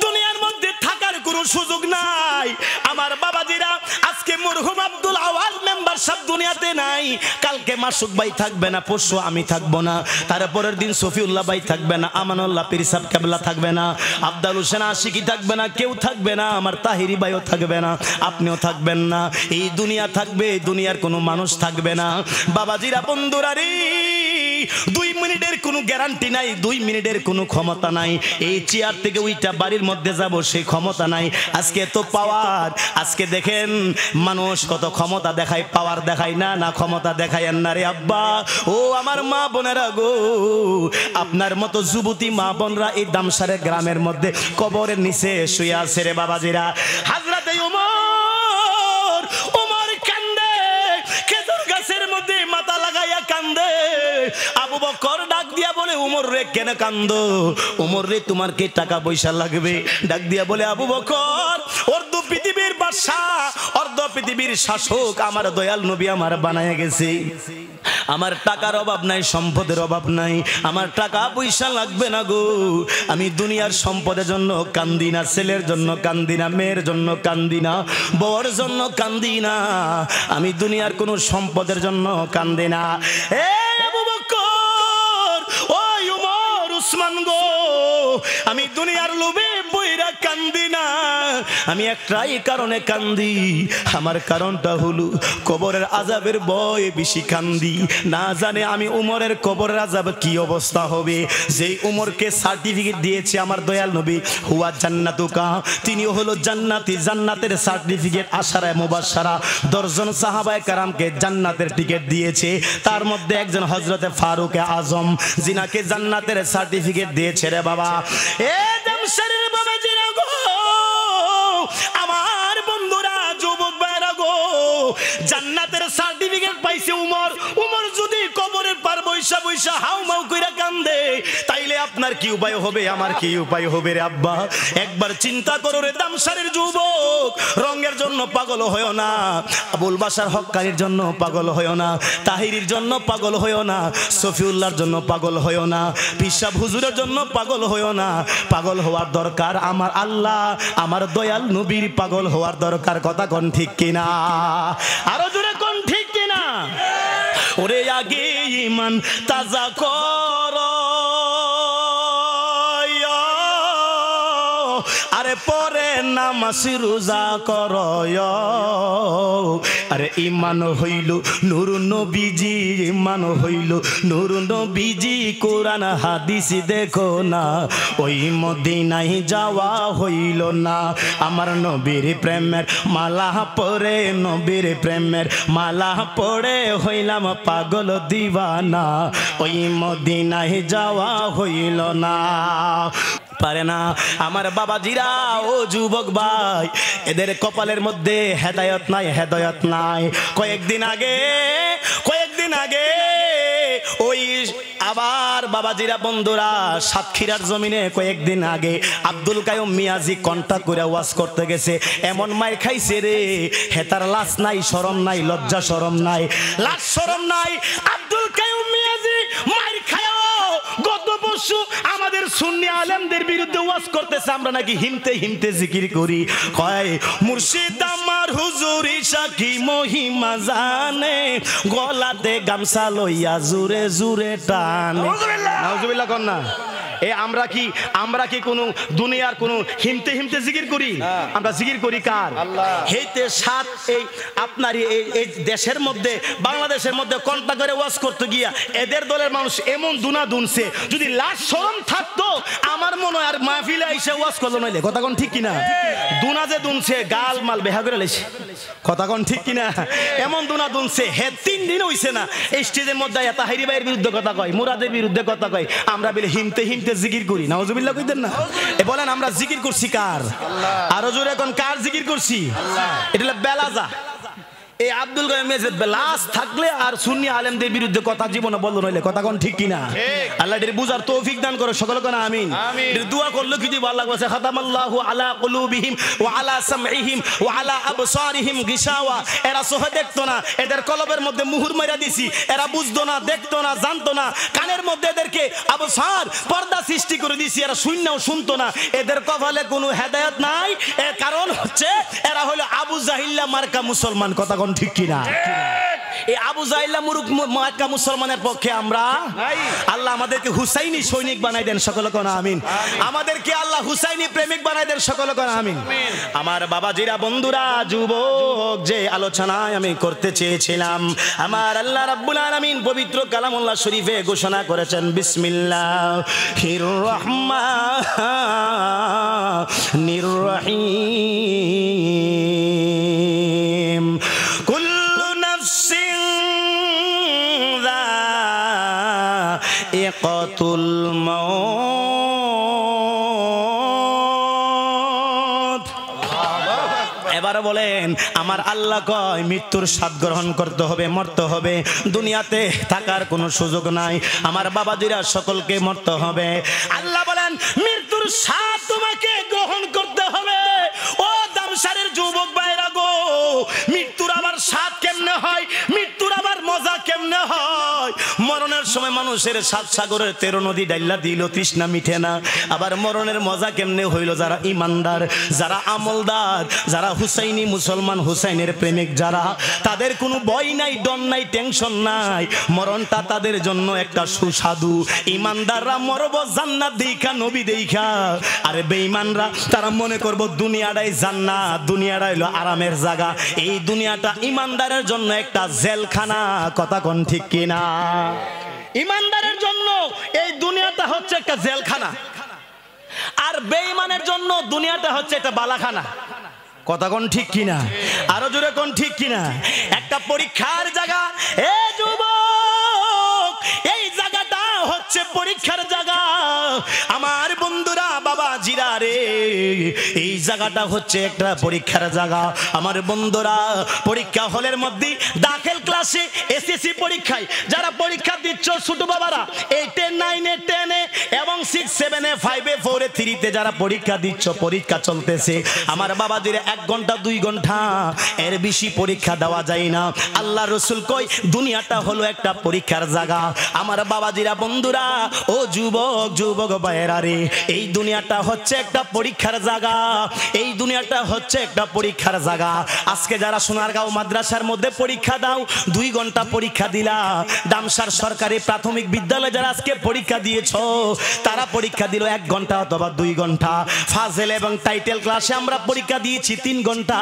দুনিয়ার মধ্যে থাকার কোনো সুযোগ নাই। আমার বাবাজিরা আজকে মরহুম আব্দুল আওয়াল মেম্বার সব দুনিয়াতে নাই, কালকে মাসুক ভাই থাকবে না, পরশু আমি থাকবো না, তারপরের দিন সফিউল্লাহ ভাই থাকবে না, আমানুল্লাহ পীর সাহেব কেবলা থাকবে না, আফদাল হোসেন আশিকি থাকবে না, কেউ থাকবে না, আমার তাহিরি ভাইও থাকবে না, আপনিও থাকবেন না। এই দুনিয়া থাকবে, দুনিয়ার কোনো মানুষ থাকবে না। বাবাজিরা বন্ধুরা রে, 2 মিনিটের কোনো গ্যারান্টি নাই, 2 মিনিটের কোনো ক্ষমতা নাই। এই চেয়ার থেকে ওইটা বাড়ির মধ্যে যাব সেই ক্ষমতা নাই। আজকে তো পাওয়ার, আজকে দেখেন মানুষ কত ক্ষমতা দেখায়, পাওয়ার দেখায় না, না ক্ষমতা দেখায় না রে আব্বা। ও আমার মা বোনেরা গো, আপনার মতো যুবতী মা বোনরা এই দামসারের গ্রামের মধ্যে কবরের নিচে শুয়ে আছে রে বাবাজিরা। হযরতে ওমর কান্দে, খেজুর গাছের মধ্যে মাথা লাগাইয়া কান্দে। আবু বকর ডাক দিয়া বলে, উমর রে কেন কান্দো? উমর রে তোমার কি টাকা পয়সা লাগবে? ডাক দিয়া বলে, আবু বকর অর্ধ পৃথিবীর বাদশা, অর্ধ পৃথিবীর শাসক আমার দয়াল নবী আমার বানায়া গেছে। আমার টাকার অভাব নাই, সম্পদের অভাব নাই, আমার টাকা পয়সা লাগবে না গো। আমি দুনিয়ার সম্পদের জন্য কান্দি না, ছেলের জন্য কান্দি না, মেয়ের জন্য কান্দি না, বউর জন্য কান্দি না, আমি দুনিয়ার কোনো সম্পদের জন্য কান্দি না। উসমান গো, আমি দুনিয়ার লোভে বইরা কান্দি না, আমি একটাই কারণে কান্দি। আমার কারণটা হলো কবরের আযাবের ভয়ে বেশি কান্দি। না জানে আমি উমরের কবরের আযাব কি অবস্থা হবে। যেই উমরকে সার্টিফিকেট দিয়েছে আমার দয়াল নবী, হুয়া জান্নাতুকা, তিনি হলো জান্নাতি, জান্নাতের সার্টিফিকেট আশারায়ে মুবাশশারা 10 জন সাহাবায়ে কেরামকে জান্নাতের টিকিট দিয়েছে। তার মধ্যে একজন হযরতে ফারুক আজম, যিনাকে জান্নাতের সার্টিফিকেট দিয়েছে রে বাবা। এ দামসারের বাবা জিরা গো, বৈশা বৈশা হাউ মাউ কইরা কান্দে, তাইলে আপনার কি উপায় হবে, আমার কি উপায় হবে রে আব্বা? একবার চিন্তা করো রে দামসারের যুবক, রঙের জন্য পাগল হয়ো না, আবুল বাশার হক্কানির জন্য পাগল হয়ো না, তাহিরির জন্য পাগল হয়ো না, সফিউল্লাহর জন্য পাগল হয়ো না, পিসাব হুজুরের জন্য পাগল হয়ো না। পাগল হওয়ার দরকার আমার আল্লাহ, আমার দয়াল নবীর পাগল হওয়ার দরকার। কথা কোন ঠিক কিনা? আরো জোরে কোন ঠিক কিনা? ওরে আগে ঈমান তাজা কর, আরে পরে নামাজ রোজা কর, আরে ঈমান হইল নূর নবীজি, ঈমান হইল নূর নবীজি, কোরআন হাদিস দেখো না, ওই মদিনায় যাওয়া হইল না। আমার নবীর প্রেমের মালা পরে, নবীর প্রেমের মালা পরে হইলাম পাগল দিওয়ানা, ওই মদিনায় যাওয়া হইল না। পারে না আমার বাবাজিরা, ও যুবক ভাই, এদের কপালের মধ্যে হেদায়েত নাই, হেদায়েত নাই। কয়েকদিন আগে ওই আবার বাবাজিরা বন্ধুরা সাতক্ষীরার জমিনে কয়েকদিন আগে আব্দুল কাইয়ুম মিয়াজি কন্টাক্ট করে ওয়াজ করতে গেছে, এমন মাইর খাইছে রে, হেতার লাজ নাই, শরম নাই, লজ্জা শরম নাই, লাজ শরম নাই। আব্দুল কাইয়ুম মিয়াজি মাইর খায়ও গত পরশু আমাদের সুন্নি আলেমদের বিরুদ্ধে ওয়াজ করতেছে, আমরা নাকি হিমতে হিমতে জিকির করি। কয় মুর্শিদ আমার হুজুরি সাকি মহিমা জানে, গলাতে গামছা লইয়া জুরে জুরে টানে। নাউজুবিল্লাহ কোন না? আমরা কি কোন দুনিয়ার কোন হিমতে হিমতে জিকির করি? আমরা জিকির করি কার? হেইতে সাত এই আপনার এই দেশের মধ্যে, বাংলাদেশের মধ্যে কন্টা করে ওয়াজ করতে গিয়া এদের দলের মানুষ এমন দুনা দুনছে, যদি লাশ শরম থাকতো আমার মনে হয় আর মাহফিলে এসে ওয়াজ করলো নইলে। কথা কোন ঠিক কিনা? দুনা যে দুনছে গাল মাল বেহা করে লাইছে। কথা কোন ঠিক কিনা? এমন দুনা দুনছে, হে 3 দিন হইছে না এই স্টেজের মধ্যে তাহিরি ভাইয়ের বিরুদ্ধে কথা কয়, মুরাদের বিরুদ্ধে কথা কয়, আমরা বলে হিমতে হিমতে জিকির করি। নাউজুবিল্লাহ কইতেন না? এ বলেন আমরা জিকির করছি কার? আরো জোরে এখন কার জিকির করছি? এটা হলো বেলাজা। এই আব্দুল কাইয়ুম মিয়াজি বেলাস থাকলে আর সুন্নি আলেমদের বিরুদ্ধে কথা জীবনে বললো নইলে। কথা কোন ঠিক কিনা? আল্লাহ এর বুঝার তৌফিক দান করো সকলে কোন আমিন। এর দোয়া করলে কি দিব? আল্লাহ বলেছে খাতামাল্লাহু আলা কুলুবিহিম ওয়া আলা সামঈহিম ওয়া আলা আবসারিহিম গিশাওয়া। এরা সহে দেখতো না, এদের কলবের মধ্যে মুহুর মাইরা দিছি, এরা বুঝতো না, দেখতো না, জানতো না, কানের মধ্যে এদেরকে আবসার পর্দা সৃষ্টি করে দিছি, এরা শুননাও শুনতো না, এদের কপালে কোনো হেদায়েত নাই। এর কারণ হচ্ছে এরা হলো আবু জাহিল্লা মার্কা মুসলমান। কথা ঠিক কিনা? এই আবু জাহিল্লা মার্কা মুসলমানের পক্ষে আমরা। আল্লাহ আমাদেরকে হুসাইনি সৈনিক বানাই দেন সকলে কোন আমিন। আমাদেরকে আল্লাহ হুসাইনি প্রেমিক বানাই দেন সকলে কোন আমিন। আমার বাবাজিরা বন্ধুরা যুবক, যে আলোচনায় আমি করতে চেয়েছিলাম, আমার আল্লাহ রাব্বুল আলামিন পবিত্র কালামুল্লাহ শরীফে ঘোষণা করেছেন বিসমিল্লাহির রহমানির রহিম। কুল্লু নাফসিন যায়িকাতুল মাউত। এবার বলেন আমার আল্লাহ কয় মৃত্যুর স্বাদ গ্রহণ করতে হবে, মরতে হবে, দুনিয়াতে থাকার কোনো সুযোগ নাই। আমার বাবাজিরা সকলকে মরতে হবে। আল্লাহ বলেন মৃত্যুর স্বাদ তোমাকে গ্রহণ করতে হবে। ও দামসারের যুবক ভাইরা গো, মৃত্যুর আবার স্বাদ কেমনে হয়, মৃত্যুর আবার মজা কেমনে হয়? মরণের সময় মানুষের 7 সাগরের 13 নদী ডাইলা দিল, তৃষ্ণা মিঠে না। আবার মরণের মজা কেমনে হইল? যারা ইমানদার, যারা আমলদার, যারা হুসাইনি মুসলমান, হুসাইনের প্রেমিক যারা, তাদের কোনো ভয় নাই, ডর নাই, টেনশন নাই। মরণটা তাদের জন্য একটা সুস্বাদু। ইমানদাররা মরব জান্নাত দেখা, নবী দেখা। আরে বেঈমানরা তারা মনে করব দুনিয়াটাই জান্নাত, দুনিয়াটা হলো আরামের জায়গা। এই দুনিয়াটা ইমানদারের জন্য একটা জেলখানা। কথা কোন ঠিক কিনা? ইমানদারের জন্য এই দুনিয়াটা হচ্ছে একটা জেলখানা, আর বেঈমানের জন্য দুনিয়াটা হচ্ছে একটা বালাখানা। কথা কোন ঠিক কিনা? আরো জোরে কোন ঠিক কিনা? একটা পরীক্ষার জায়গা। এ যুবক, এই জায়গাটা হচ্ছে পরীক্ষার জায়গা। আমার বন্ধুরা বাবা জিরা রে, এই জায়গাটা হচ্ছে একটা পরীক্ষার জায়গা। আমার বন্ধুরা পরীক্ষা হলের মধ্যে দাখিল ক্লাসে এসএসসি পরীক্ষায় যারা পরীক্ষা দিচ্ছ ছোট বাবারা, 8 এ 9 এ 10 এ এবং 6 7 এ 5 এ 4 এ 3 তে যারা পরীক্ষা দিচ্ছ, পরীক্ষা চলতেছে আমার বাবাজিরা 1 ঘন্টা 2 ঘন্টা এর বেশি পরীক্ষা দেওয়া যায় না। আল্লাহ রসুল কয় দুনিয়াটা হলো একটা পরীক্ষার জায়গা। আমার বাবাজিরা বন্ধুরা ও যুবক যুবক ভাইয়েরা রে, এই দুনিয়াটা হচ্ছে একটা পরীক্ষার জায়গা। এই দুনিয়াটা হচ্ছে একটা পরীক্ষার জায়গা। আজকে যারা সোনারগাঁও মাদ্রাসার মধ্যে পরীক্ষা দাও 2 ঘন্টা পরীক্ষা দিলা, ডামসার সরকারি প্রাথমিক বিদ্যালয়ে যারা আজকে পরীক্ষা দিয়েছ তারা পরীক্ষা দিল 1 ঘন্টা অথবা 2 ঘন্টা। ফাজেল এবং টাইটেল ক্লাসে আমরা পরীক্ষা দিয়েছি 3 ঘন্টা।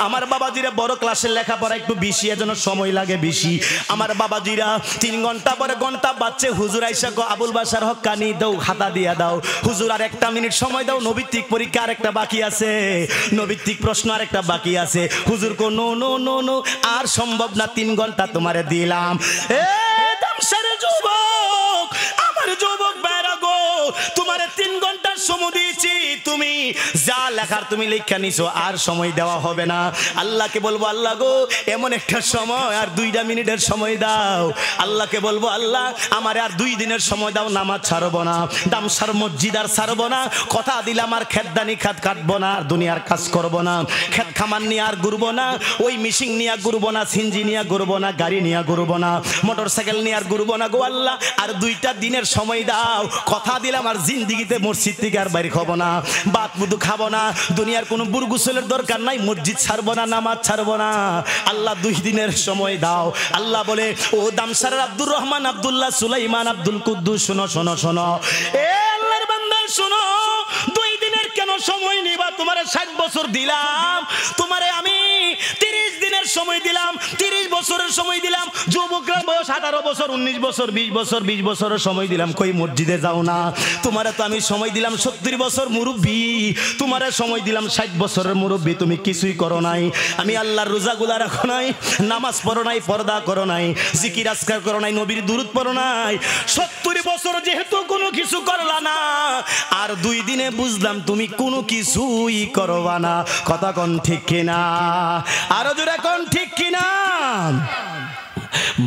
আমার বাবাজিরা বড় ক্লাসের লেখাপড়া একটু বেশি, এজন্য সময় লাগে বেশি। আমার বাবাজিরা 3 ঘন্টা পরে ঘন্টা বাচ্চে হুজুর আইসা গো আবুল বাশার হক্কানি দাও, খাতা দিয়া দাও। হুজুর আর 1 মিনিট সময় দাও, নৈতিক পরীক্ষা আর একটা বাকি আছে, নৈতিক প্রশ্ন আর একটা বাকি আছে। হুজুর কো নো নো নো নো, আর সম্ভব না, 3 ঘন্টা তোমারে দিলাম। এ দামসার যুবক, আমার যুবক বাইরা গো, তোমারে 3 ঘন্টার সময় দিয়েছি, তুমি যা লেখার তুমি লেখা নিছো, আর সময় দেওয়া হবে না। আল্লাহকে বলবো আল্লাহ গো এমন একটা সময় আর 2 মিনিটের সময় দাও। আল্লাহকে বলবো আল্লাহ আমার আর 2 দিনের সময় দাও, নামাজ ছাড়বো না, দামসার মসজিদ আর ছাড়বো না, কথা দিলাম আর খেতদানি খাত কাটবো না, আর দুনিয়ার কাজ করবো না, খেত খামার নিয়ে আর ঘুরবো না, ওই মিশিং নিয়ে ঘুরবো না, সিনজি নিয়ে ঘুরবো না, গাড়ি নিয়ে ঘুরবো না, মোটর সাইকেল নিয়ে আর ঘুরবো না গো আল্লাহ, আর 2টা দিনের সময় দাও, কথা দিলাম আর জিন্দিগিতে মসজিদ থেকে আর বাইরে খাবো না, বাত বুদু খাবো না, দুনিয়ার কোনো বুরগুসলের দরকার নাই, মসজিদ ছাড়বো না, নামাজ ছাড়বো না, আল্লাহ 2 দিনের সময় দাও। আল্লাহ বলে ও দামসারের আব্দুর রহমান, আব্দুল্লাহ, সুলাইমান, আব্দুল কুদ্দুস, শোনো শোনো শোনো, এ আল্লাহর বান্দা শোনো, 2 দিনের কেন সময় নিবা? তোমারে 60 বছর দিলাম, তোমারে আমি 30 দিনের সময় দিলাম, 30 বছরের সময় দিলাম। যুবকরা বয়স 18 বছর, 19 বছর, 20 বছর, 20 বছরের সময় দিলাম, কই মসজিদে যাও না? তোমারে তো আমি সময় দিলাম 70 বছর মুরব্বী, তোমারে সময় দিলাম 60 বছরের মুরব্বী, তুমি কিছুই করো নাই। আমি আল্লাহর রোজাগুলা রাখো নাই, নামাজ পড়ো নাই, পর্দা করো নাই, জিকির আজকার করো নাই, নবীর দুরূদ পড়ো নাই। 70 বছর যেহেতু কোনো কিছু করলা না, আর 2 দিনে বুঝলাম তুমি কোনো কিছুই করবা না। কথা কোন ঠিক কিনা? আরো জোরে কোন ঠিক কিনা?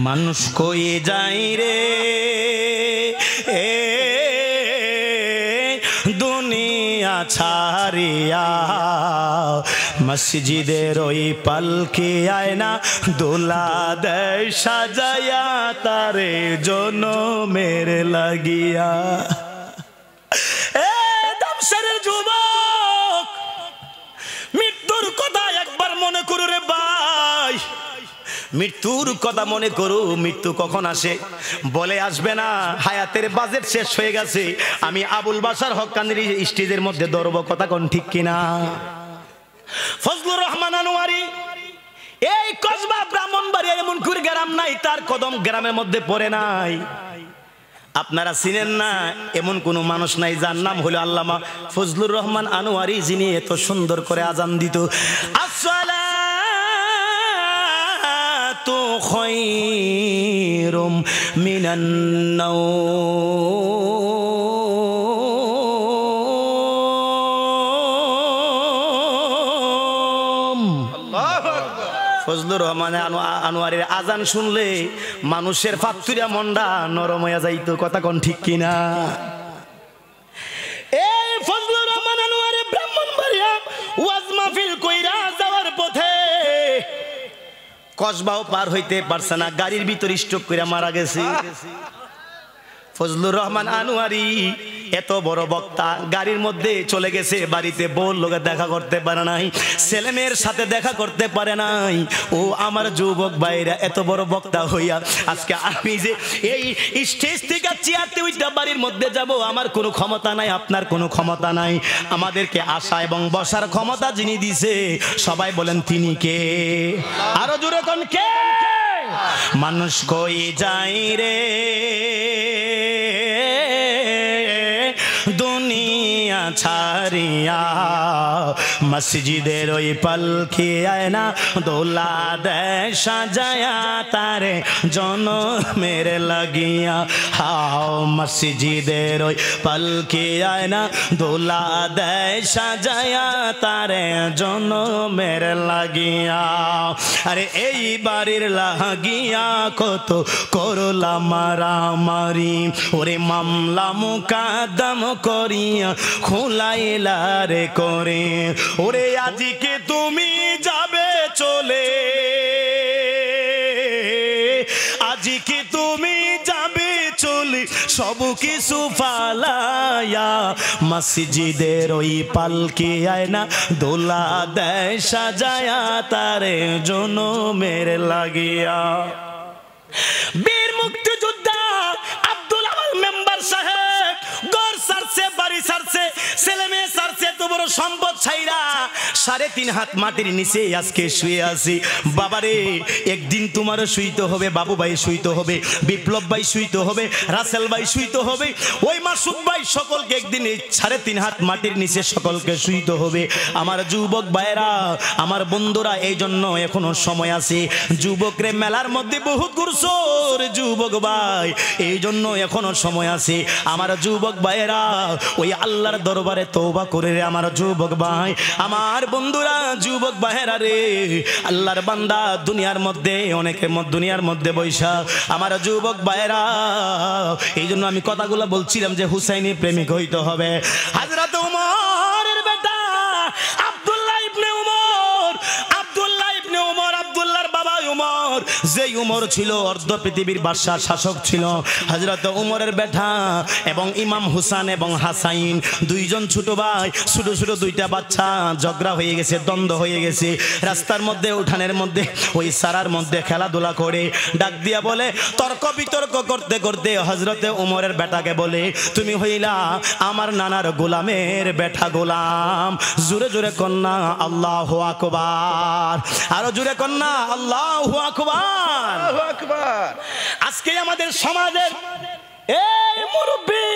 মানুষ কই যাই রে এ দুনিয়া ছাড়িয়া, মসজিদের ওই পালকি আয়না দোলা দেয় সাজায়া, তারে জনমের লাগিয়া। যুবক মৃত্যুর কথা একবার মনে করো রে ভাই, মৃত্যুর কথা মনে করো। মৃত্যু কখন আসে বলে আসবে না, হায়াতের বাজেট শেষ হয়ে গেছে, আমি আবুল বাশার হক্কানির স্টেজের মধ্যে ধরব। কথা কোন ঠিক কিনা? ফজলুর রহমান আনোয়ারি এই কসবা ব্রাহ্মণবাড়িয়া এমন করে গ্রাম নাই তার কদম গ্রামের মধ্যে পড়ে নাই। আপনারা চিনেন না এমন কোন মানুষ নাই যার নাম হলো আল্লামা ফজলুর রহমান আনোয়ারি, যিনি এত সুন্দর করে আজান দিত, আসসালাতু খায়রুম মিনান নাওম। ফজলুর রহমান আনোয়ারের আজান শুনলে মানুষের ফাতুরিয়া মন্ডা নরম হয়ে যাইতো। কথা কোন ঠিক কিনা? এই ফজলুর রহমান আনোয়ারে ব্রাহ্মণবাড়িয়া ওয়াজ মাহফিল কইরা যাওয়ার পথে কসবাও পার হইতে পারছে না, গাড়ির ভিতর স্ট্রোক কইরা মারা গেছে। ফজলুর রহমান আনোয়ারি এত বড় বক্তা, গাড়ির মধ্যে চলে গেছে, বাড়িতে বউর লোকে দেখা করতে পারে নাই, ছেলে মেয়ের সাথে দেখা করতে পারে নাই। ও আমার যুবক ভাইরা, এত বড় বক্তা হইয়া আজকে আমি যে এই স্টেজ থেকে চেয়ারতে ওইটা বাড়ির মধ্যে যাব, আমার কোনো ক্ষমতা নাই, আপনার কোনো ক্ষমতা নাই। আমাদেরকে আসা এবং বসার ক্ষমতা যিনি দিছে, সবাই বলেন তিনি কে? আরো জোরে কোন কে? মানুষ কই যাই রে দুনিয়া ছাড়িয়া মসজিদের ওই পালকি আয়না দোলা দেয় সাজায়া তারে জনমের লাগিয়া হাও মসজিদের ওই পালকি আয়না দোলা দেয় সাজায়া তারে জনমের লাগিয়া আরে এই বাড়ির লাগিয়া কত করলা মারামারি ওরে মামলা মুকাদ্দম করিয়া খোলাইলা রে করে ওরে আজকে তুমি যাবে চলে আজকে তুমি যাবে চলে সব কিছু ফালায়া মসজিদের ওই পালকি আয়না দোলা দেয় সাজায়া তারে জনমের লাগিয়া বীর মুক্তিযোদ্ধা আব্দুল আওয়াল মেম্বার সাহেব ঘর ছাড়ছে বাড়ি ছাড়ছে ছেলে মেয়ে ছাড়ছে এত বড় সম্পদ ছাইরা 3.5 হাত মাটির নিচে আজকে শুয়ে আছি বাবারে একদিন তোমারও শুইতে হবে বাবু ভাই শুইতে হবে বিপ্লব ভাই শুইতে হবে রাসেল ভাই শুইতে হবে ওই মাসুদ ভাই সকলকে একদিন 3.5 হাত মাটির নিচে সকলকে শুইতে হবে আমার যুবক ভাইরা আমার বন্ধুরা এই জন্য এখনো সময় আছে যুবকরে মেলার মধ্যে বহুত ঘুরছোর যুবক ভাই এই জন্য এখনো সময় আছে আমার যুবক ভাইরা ওই আল্লাহর দরবারে তওবা করে রে আমার যুবক ভাই আমার বন্ধুরা যুবক ভাইরা রে আল্লাহর বান্দা দুনিয়ার মধ্যে অনেকে দুনিয়ার মধ্যে বৈশা আমার যুবক ভাইরা এই জন্য আমি কথাগুলো বলছিলাম যে হুসাইনি প্রেমিক হইতে হবে হযরত উমরের বেটা আব্দুল্লাহ ইবনে উমর আব্দুল্লাহ ইবনে উমর আব্দুল্লাহর বাবা উমর যেই উমর ছিল অর্ধ পৃথিবীর বাদশা শাসক ছিল হযরত উমরের বেটা এবং ইমাম হুসাইন এবং হাসাইন দুইজন ছোট ভাই ছোট ছোট দুইটা বাচ্চা ঝগড়া হয়ে গেছে দ্বন্দ্ব হয়ে গেছে রাস্তার মধ্যে উঠানের মধ্যে ওই সারার মধ্যে খেলাধুলা করে ডাক দিয়া বলে তর্ক বিতর্ক করতে করতে হযরত উমরের বেটাকে বলে তুমি হইলা আমার নানার গোলামের বেটা গোলাম জোরে জোরে কন্যা আল্লাহু আকবার আরো জোরে কন্যা আল্লাহু আকবার আল্লাহু আকবার আজকে আমাদের সমাজের এই মুরব্বি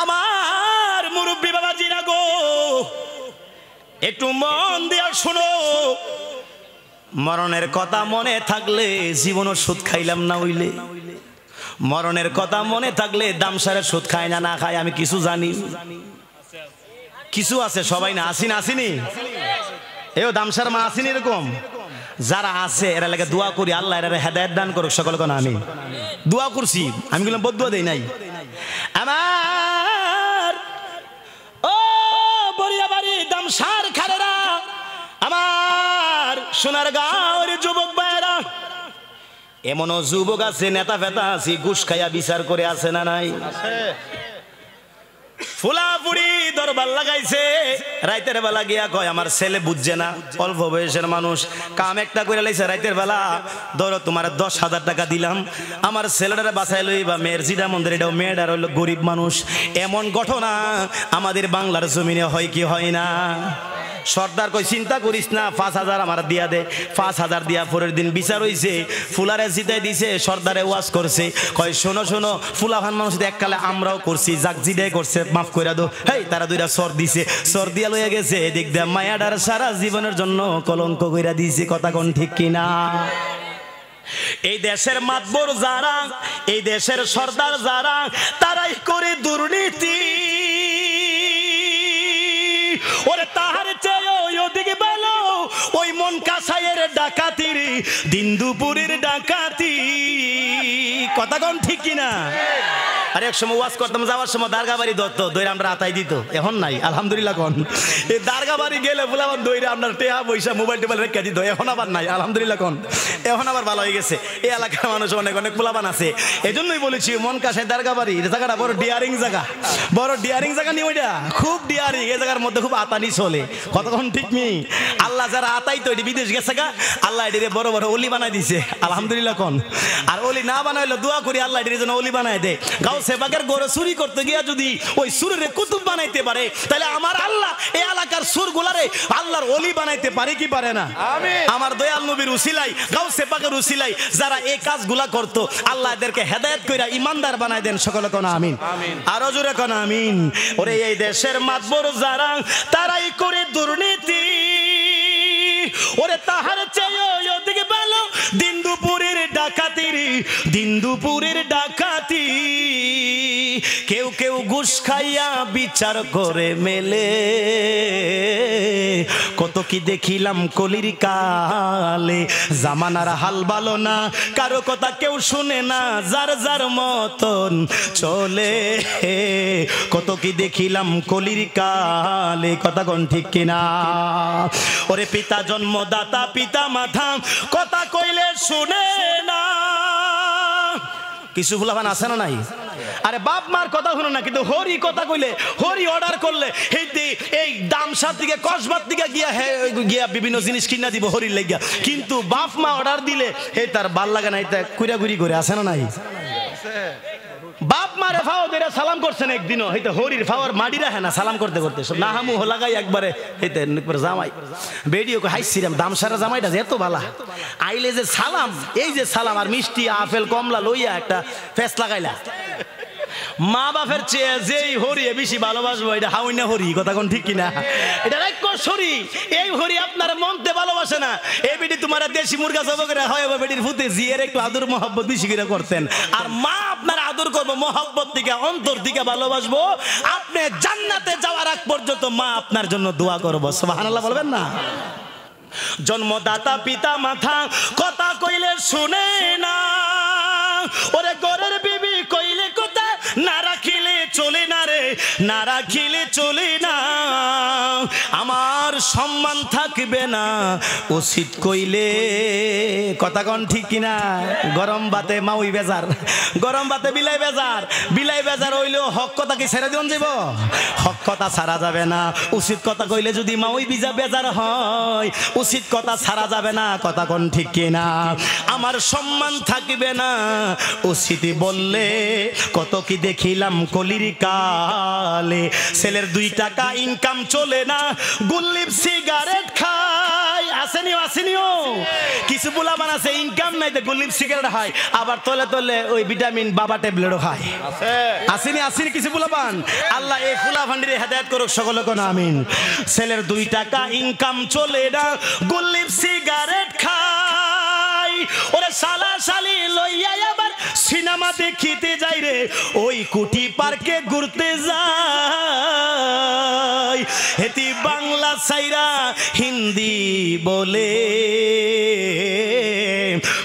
আমার মুরব্বি বাবাজিরা গো একটু মন দিয়া শুনো মরণের কথা মনে থাকলে জীবনও সুদ খাইলাম না হইলে মরণের কথা মনে থাকলে দামসারের সুদ খায় না না খায় আমি কিছু জানি কিছু আছে সবাই না আসিনি আসিনি এও দামসার মা আসিনি এরকম যারা আছে এরা লাগে দোয়া করি আল্লাহ এরা হেদায়েত দান করুক সকলকে না আমি দোয়া করছি আমি বললাম বদুয়া দেই নাই আমার ও বড়িয়া বাড়ি দামসার খালেরা আমার সোনারগাঁওয়ের যুবক ভাইরা এমনও যুবক আছে নেতা ফেতা আছে ঘুষ খাইয়া বিচার করে আছে না নাই ফুলাফুড়ি দরবার লাগাইছে রাইতের বেলা গিয়া কয় আমার ছেলে বুঝছে না অল্প বয়সের মানুষ কাম একটা করে লাইছে রাইতের বেলা ধরো তোমার 10,000 টাকা দিলাম আমার ছেলেটারে বাঁচাই লই বা মেয়ের জিদা মন্দির এটাও মেয়েটার হইলো গরিব মানুষ এমন ঘটনা আমাদের বাংলার জমিনে হয় কি হয় না সর্দার কই চিন্তা করিস না 5,000 আমার দিয়া দে 5,000 দিয়া পরের দিন বিচার হইছে ফুলারে জিতাই দিছে সর্দারে ওয়াজ করছে কয় শোনো শোনো ফুলাফান মানুষ এককালে আমরাও করছি যাক জিদাই করছে মাফ কইরা দো হেই তারা দুইটা সর দিছে সর দিয়া লইয়া গেছে এদিক দিয়া মায়াডার সারা জীবনের জন্য কলঙ্ক কইরা দিছে কথা কোন ঠিক কিনা এই দেশের মাতবর যারা এই দেশের সর্দার যারা তারাই করে দুর্নীতি ওরে তাহার চেয়ে ওদিকে ভালো ওই মন কাসাইয়ের ডাকাতি দিন দুপুরের ডাকাতি কথা কোন ঠিক কিনা আর এক সময় ওয়াজ করতাম যাওয়ার সময় দারগাবাড়ি দত্ত দইরা আমরা আতাই দিত এখন নাই আলহামদুলিল্লাহ কোন এই দারগাবাড়ি গেলে বলে আবার দইরা আপনার টেহা পয়সা মোবাইল টোবাইল রেখে দিত এখন আবার নাই আলহামদুলিল্লাহ কোন এখন আবার ভালো হয়ে গেছে এই এলাকার মানুষ অনেক অনেক পোলাবান আছে এই জন্যই বলেছি মন কাসাই দারগাবাড়ি এই জায়গাটা বড় ডিয়ারিং জায়গা নিয়ে ওইটা খুব ডিয়ারিং এই জায়গার মধ্যে খুব আতানি চলে কতক্ষণ ঠিক নেই আল্লাহ যারা আতাই তো বিদেশ গেছে গা আল্লাহ এটি বড় বড় অলি বানাই দিছে আলহামদুলিল্লাহ কোন আর অলি না বানাইলো আমরা দোয়া করি আল্লাহ এর জন্য ওলি বানায় দেয়। গাউসে পাকের গড়ে চুরি করতে গিয়া যদি ওই সুরের কুতুব বানাইতে পারে তাহলে আমার আল্লাহ এই এলাকার সুরগুলারে আল্লাহর ওলি বানাইতে পারে কি পারে না? আমিন। আমার দয়াল নবীর উসিলাই গাউসে পাকের উসিলাই যারা এই কাজগুলা করতো আল্লাহ এদেরকে হেদায়েত কইরা ইমানদার বানায় দেন। সকলে কোন আমিন। আরো জোরে কোন আমিন। ওরে এই দেশের মাতবর যারা তারাই করে দুর্নীতি, ওরে তাহার চেয়ে ওদিকে ভালো দিন দুপুরের ডাকাতি, দিন দুপুরের ডাকাতি। কেউ কেউ ঘুষ খাইয়া বিচার করে মেলে, কত কি দেখিলাম কলির কালে। জামানার হাল ভালো না, কারো কথা কেউ শুনে না, যার যার মতন চলে। কত কি দেখিলাম কলির কালে, কথা কোন ঠিক কিনা? ওরে পিতা জন্মদাতা পিতা মাথা কথা কইলে শুনে না। কিছু ফুলাবান আছে না নাই? আরে বাপ মার কথা শুনে না, কিন্তু হরি কথা কইলে, হরি অর্ডার করলে এই দামসার দিকে কসবার দিকে গিয়া বিভিন্ন জিনিস কিনা দিব হরির লাগিয়া। কিন্তু বাপ মা অর্ডার দিলে এই তার ভাল লাগে না, এটা কুইরাগুড়ি করে আছে না নাই? বাপ মারে ফাও দেরা সালাম করছেন একদিনও, হইতে হরির ফাওয়ার মাডি রাখে না সালাম করতে করতে সব নাহামু লাগাই একবারে হইতে জামাই বেডিও কো হাইছিরাম দামসারা জামাইটা যে এত ভালা আইলে যে সালাম, এই যে সালাম আর মিষ্টি আপেল কমলা লইয়া একটা ফেস লাগাইলা। মা বাপের চেয়ে যেই হরি বেশি ভালোবাসবো, এটা হাউইনা হরি, কথা কোন ঠিক কিনা? এটা রাক্ষসী, এই হরি আপনার মনতে ভালোবাসে না। এই বেটি তোমার দেশি মুরগা জব করে হয় বেটির ফুতে জিয়ের একটু আদর মহব্বত বেশি করে করতেন। আর মা আপনার আদর করবো মহব্বত দিকে অন্তর দিকে ভালোবাসবো। আপনি জান্নাতে যাওয়ার আগ পর্যন্ত মা আপনার জন্য দোয়া করবো। সুবহানাল্লাহ বলবেন না? জন্মদাতা পিতা মাথা কথা কইলে শুনে না, ওরে ঘরের বিবি কইলে কথা না রাখিলে চলে না রে, না রাখিলে চলে না। আমার সম্মান থাকবে না উচিত কইলে, কথা কোন ঠিক কিনা? গরম ভাতে মাউই বেজার, গরম ভাতে বিলাই বেজার, বিলাই বেজার হইলেও হক কথা কি ছেড়ে দিন যাব? হক কথা ছাড়া যাবে না। উচিত কথা কইলে যদি মাউই বিজা বেজার হয়, উচিত কথা ছাড়া যাবে না, কথা কোন ঠিক কিনা? আমার সম্মান থাকবে না উচিত বললে, কত কি দেখিলাম কলির কালে। ছেলের 2 টাকা ইনকাম চলে না, গুল্লিপ সিগারেট খায়। আসেনিও আসেনিও কিছু পোলাপান আছে ইনকাম নাই তো গুল্লিপ সিগারেট খায়, আবার তলে তলে ওই ভিটামিন বাবা ট্যাবলেটও খায়। আসেনি আসেনি কিছু পোলাপান। আল্লাহ এই পোলাপানদের হেদায়েত করুক, সকলে কোন আমিন। ছেলের 2 টাকা ইনকাম চলে না, গুল্লিপ সিগারেট খায়। ওরে শালা শালি লইয়া আবার সিনেমা দেখিতে যাই রে, ওই কুটি পার্কে ঘুরতে যাই। হেতি বাংলা সাইরা হিন্দি বলে,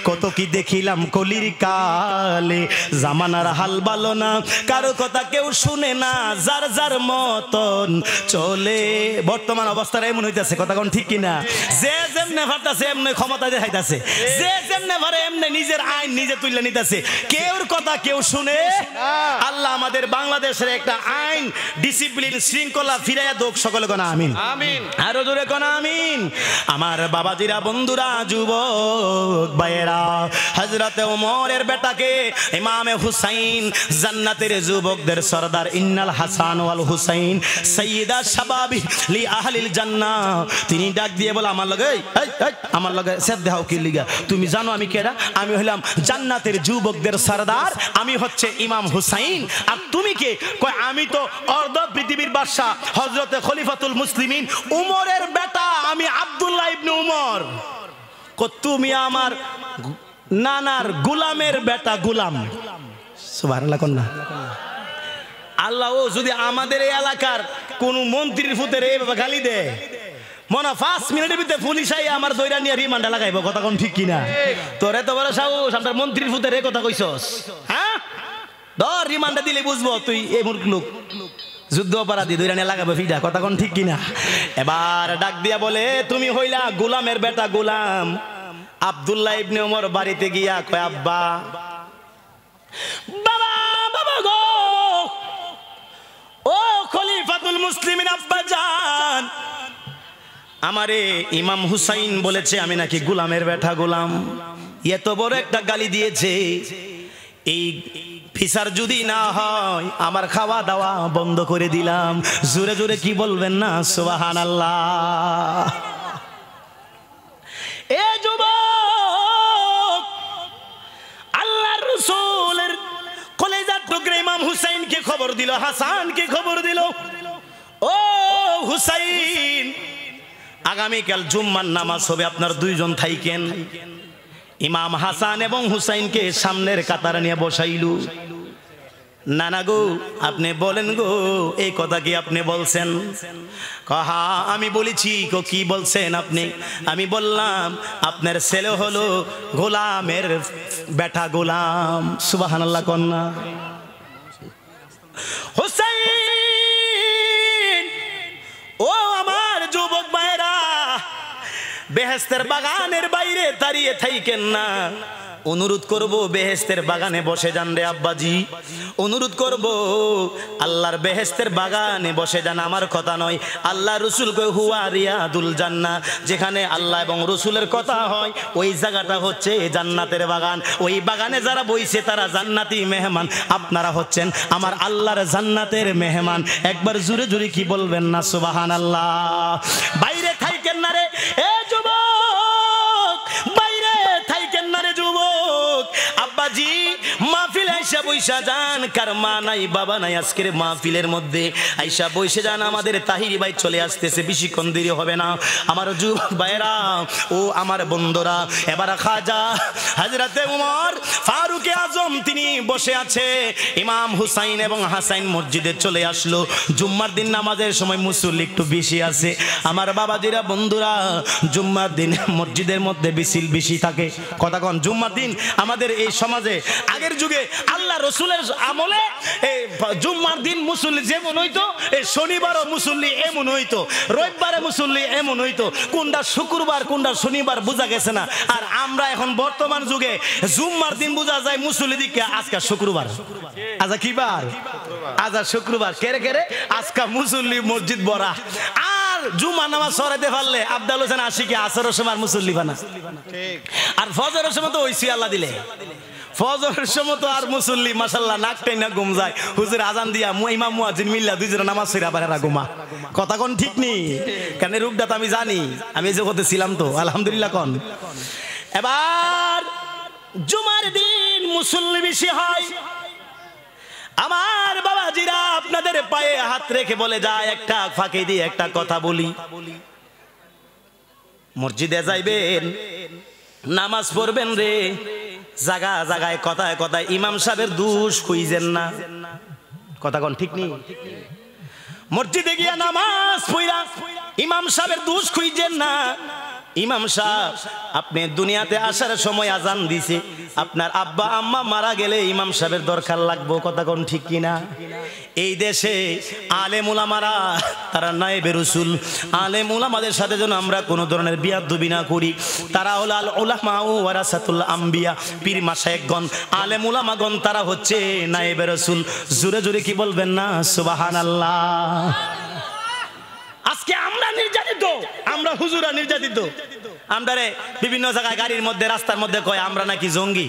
কত কি দেখিলাম কলির কালে। জামানার হাল ভালো না, কারো কথা কেউ শুনে না, যার যার মতন চলে। বর্তমান অবস্থাটা এমন হইতাছে, কথা কোন ঠিক কিনা? যে যেমনে ভাবতাছে এমনি ক্ষমতা দেখাইতাছে, যে যেমনে ভারে এমনি নিজের আইন নিজে তুলে নিতেছে। কেউর কথা কেউ শুনে। আল্লাহ আমাদের বাংলাদেশের একটা আইন ডিসিপ্লিন শৃঙ্খলা ফিরাইয়া দোক, সকলে কোন আমিন। আমিন। আরো জোরে কোন আমিন। আমার বাবাজিরা বন্ধুরা যুবক ভাইয়েরা, হযরতে ওমরের বেটাকে ইমামে হুসাইন জান্নাতের যুবকদের সরদার ইন্নাল হাসান ওয়াল হুসাইন সাইয়্যিদা শাবাবি লি আহলিল জান্নাহ, তিনি ডাক দিয়ে বলে আমার লগে আমার লগে সেদ দেখাও কি লিগা? তুমি জানো আমি কেডা? আমি হইলাম জান্নাতের যুবকদের সরদার, আমি হচ্ছে ইমাম হুসাইন। আর তুমি কে? কয় আমি তো অর্ধ পৃথিবীর বাদশা হযরতে খলিফাতুল মুসলিমিন উমরের বেটা, আমি আব্দুল্লাহ ইবনে উমর। তুমি আমার নানার গোলামের বেটা, গোলাম। সুবহানাল্লাহ কন্যা। আল্লাহ ও যদি আমাদের এই এলাকার কোন মন্ত্রীর ফুতের এইভাবে গালি দেয়, মনে 5 মিনিটের ভিতরে পুলিশ আই আমার দইরা নিয়ে রিমান্ডে লাগাইবো, কথা কোন ঠিক কিনা? তোরে তো বড় সাহস, আপনার মন্ত্রীর ফুতের এই কথা কইছস? হ্যাঁ, ধর রিমান্ডে দিলে বুঝবো তুই এই মূর্খ লোক, যুদ্ধ অপরাধী, দইরা নিয়ে লাগাবো ফিডা, কথা কোন ঠিক কিনা? এবার ডাক দিয়া বলে তুমি হইলা গোলামের বেটা, গোলাম। আব্দুল্লাহ ইবনে ওমর বাড়িতে গিয়া কয় আব্বা, বাবা বাবা গো, ও খলিফাতুল মুসলিমিন আব্বা জান, আমারে ইমাম হুসাইন বলেছে আমি নাকি গোলামের বেটা, গোলাম। এত বড় একটা গালি দিয়েছে, এই ফিসার যদি না হয় আমার খাওয়া দাওয়া বন্ধ করে দিলাম। জোরে জোরে কি বলবেন না সুবহানাল্লাহ। এ যুবক, আল্লাহর রাসূলের কলেজার টুকরা ইমাম হুসাইনকে খবর দিল, হাসানকে খবর দিল, ও হুসাইন আগামীকাল জুম্মার নামাজ হবে, আপনার দুইজন থাইকেন। ইমাম হাসান এবং হুসাইনকে সামনের কাতারে নিয়ে বসাইলু। নানা গো আপনি বলেন গো এই কথা কি আপনি বলছেন? কহা আমি বলেছি। কি বলছেন আপনি? আমি বললাম আপনার ছেলে হলো গোলামের বেটা গোলাম। সুবহানাল্লাহ কন্যা। হুসাইন ও আমার যুবক ভাইরা, বেহেশতের বাগানের বাইরে দাঁড়িয়ে থাইকেন না। অনুরোধ করব বেহেশতের বাগানে বসে যান রে আব্বাজি, অনুরোধ করব আল্লাহর বেহেশতের বাগানে বসে যান। আমার কথা নয়, আল্লাহ রসুল কয় হুয়া রিয়াদুল জান্নাহ, যেখানে আল্লাহ এবং রসুলের কথা হয় ওই জায়গাটা হচ্ছে জান্নাতের বাগান। ওই বাগানে যারা বইছে তারা জান্নাতি মেহমান, আপনারা হচ্ছেন আমার আল্লাহর জান্নাতের মেহমান। একবার জোরে জোরে কি বলবেন না সুবহানাল্লাহ। বাইরে থাইকেন না রে এ যুবক, বাইরে থাইকেন না রে যুবক। আব্বাজি মাহফিল আইসা বইসা যান, কার মা নাই বাবা নাই আজকের মাহফিলের মধ্যে আইসা বইসে যান। আমাদের তাহিরি ভাই চলে আসতেছে, বেশিক্ষণ দেরি হবে না। আমার যুবক ভাইরা ও আমার বন্ধুরা, এবার খাজা হযরতে উমর ফারুকে আজম তিনি বসে আছে। ইমাম হুসাইন এবং হাসাইন মসজিদে চলে আসলো। জুম্মার দিন নামাজের সময় মুসল্লি একটু বেশি আছে। আমার বাবাজিরা বন্ধুরা, জুম্মার দিন মসজিদের মধ্যে বিশিল বেশি থাকে। কথা কন, জুম্মার দিন আমাদের এই সমাজে আগের যুগে আল্লাহ রসুলের আমলে জুম্মার দিন মুসল্লি যেমন হইতো, শনিবারও মুসল্লি এমন হইতো, রবিবারে মুসল্লি এমন হইতো, কোনটা শুক্রবার কোনটা শনিবার বোঝা গেছে না। আর আমরা এখন বর্তমান যুগে জুম্মার দিন বোঝা যায় মুসল্লি দিকে আজকে শুক্রবার, আজা কি বার, আজা শুক্রবার, কেরে কেরে আজকা মুসল্লি মসজিদ ভরা। আর জুম্মা নামাজ সরাইতে পারলে আব্দুল হোসেন আশিকে আসরের সময় মুসল্লি বানা, আর ফজরের সময় তো ওইসি আল্লাহ দিলে, ফজরের সময় তো আর মুসল্লি মাশাআল্লাহ নাক টাইনা ঘুম যায়। হুজুর আজান দিয়া ইমাম মুয়াজ্জিন মিল্লা দুইজনে নামাজ পড়া বারেরা ঘুমা। কথা কোন ঠিক নেই কেন? রূপটা তো আমি জানি, আমি যে কথা ছিলাম তো আলহামদুলিল্লাহ কোন। এবার জুমার দিন মুসল্লি বেশি হয়। আমার বাবাজিরা আপনাদের পায়ে হাত রেখে বলে যায়, একটা ফাঁকি দিয়ে একটা কথা বলি, মসজিদে যাইবেন নামাজ পড়বেন রে, জায়গা জায়গায় কথায় কথায় ইমাম সাহেবের দোষ খুঁজেন না। কথা কোন ঠিক নেই? মসজিদে গিয়া নামাজ পড়া ইমাম সাহেবের দোষ খুঁজেন না। ইমাম সাহেব আপনি দুনিয়াতে আসার সময় আজান দিছে, আপনার আব্বা আম্মা মারা গেলে ইমাম সাহেবের দরকার লাগবো। কথা কোন ঠিক কিনা? এই দেশে আলেম উলামারা তারা নায়েবে রাসূল, আলেম উলামাদের সাথে যেন আমরা কোনো ধরনের বিয়াদবি না করি। তারা হলো আল উলামা ওয়ারাসাতুল আম্বিয়া, পীর মাশায়েখগণ আলেম উলামাগণ তারা হচ্ছে নায়েবে রাসূল। জোরে জোরে কি বলবেন না সুবহানাল্লাহ। আজকে আমরা নির্যাতিত, আমরা হুজুরা নির্যাতিত। আমরারে বিভিন্ন জায়গায় গাড়ির মধ্যে রাস্তার মধ্যে কয় আমরা নাকি জঙ্গি।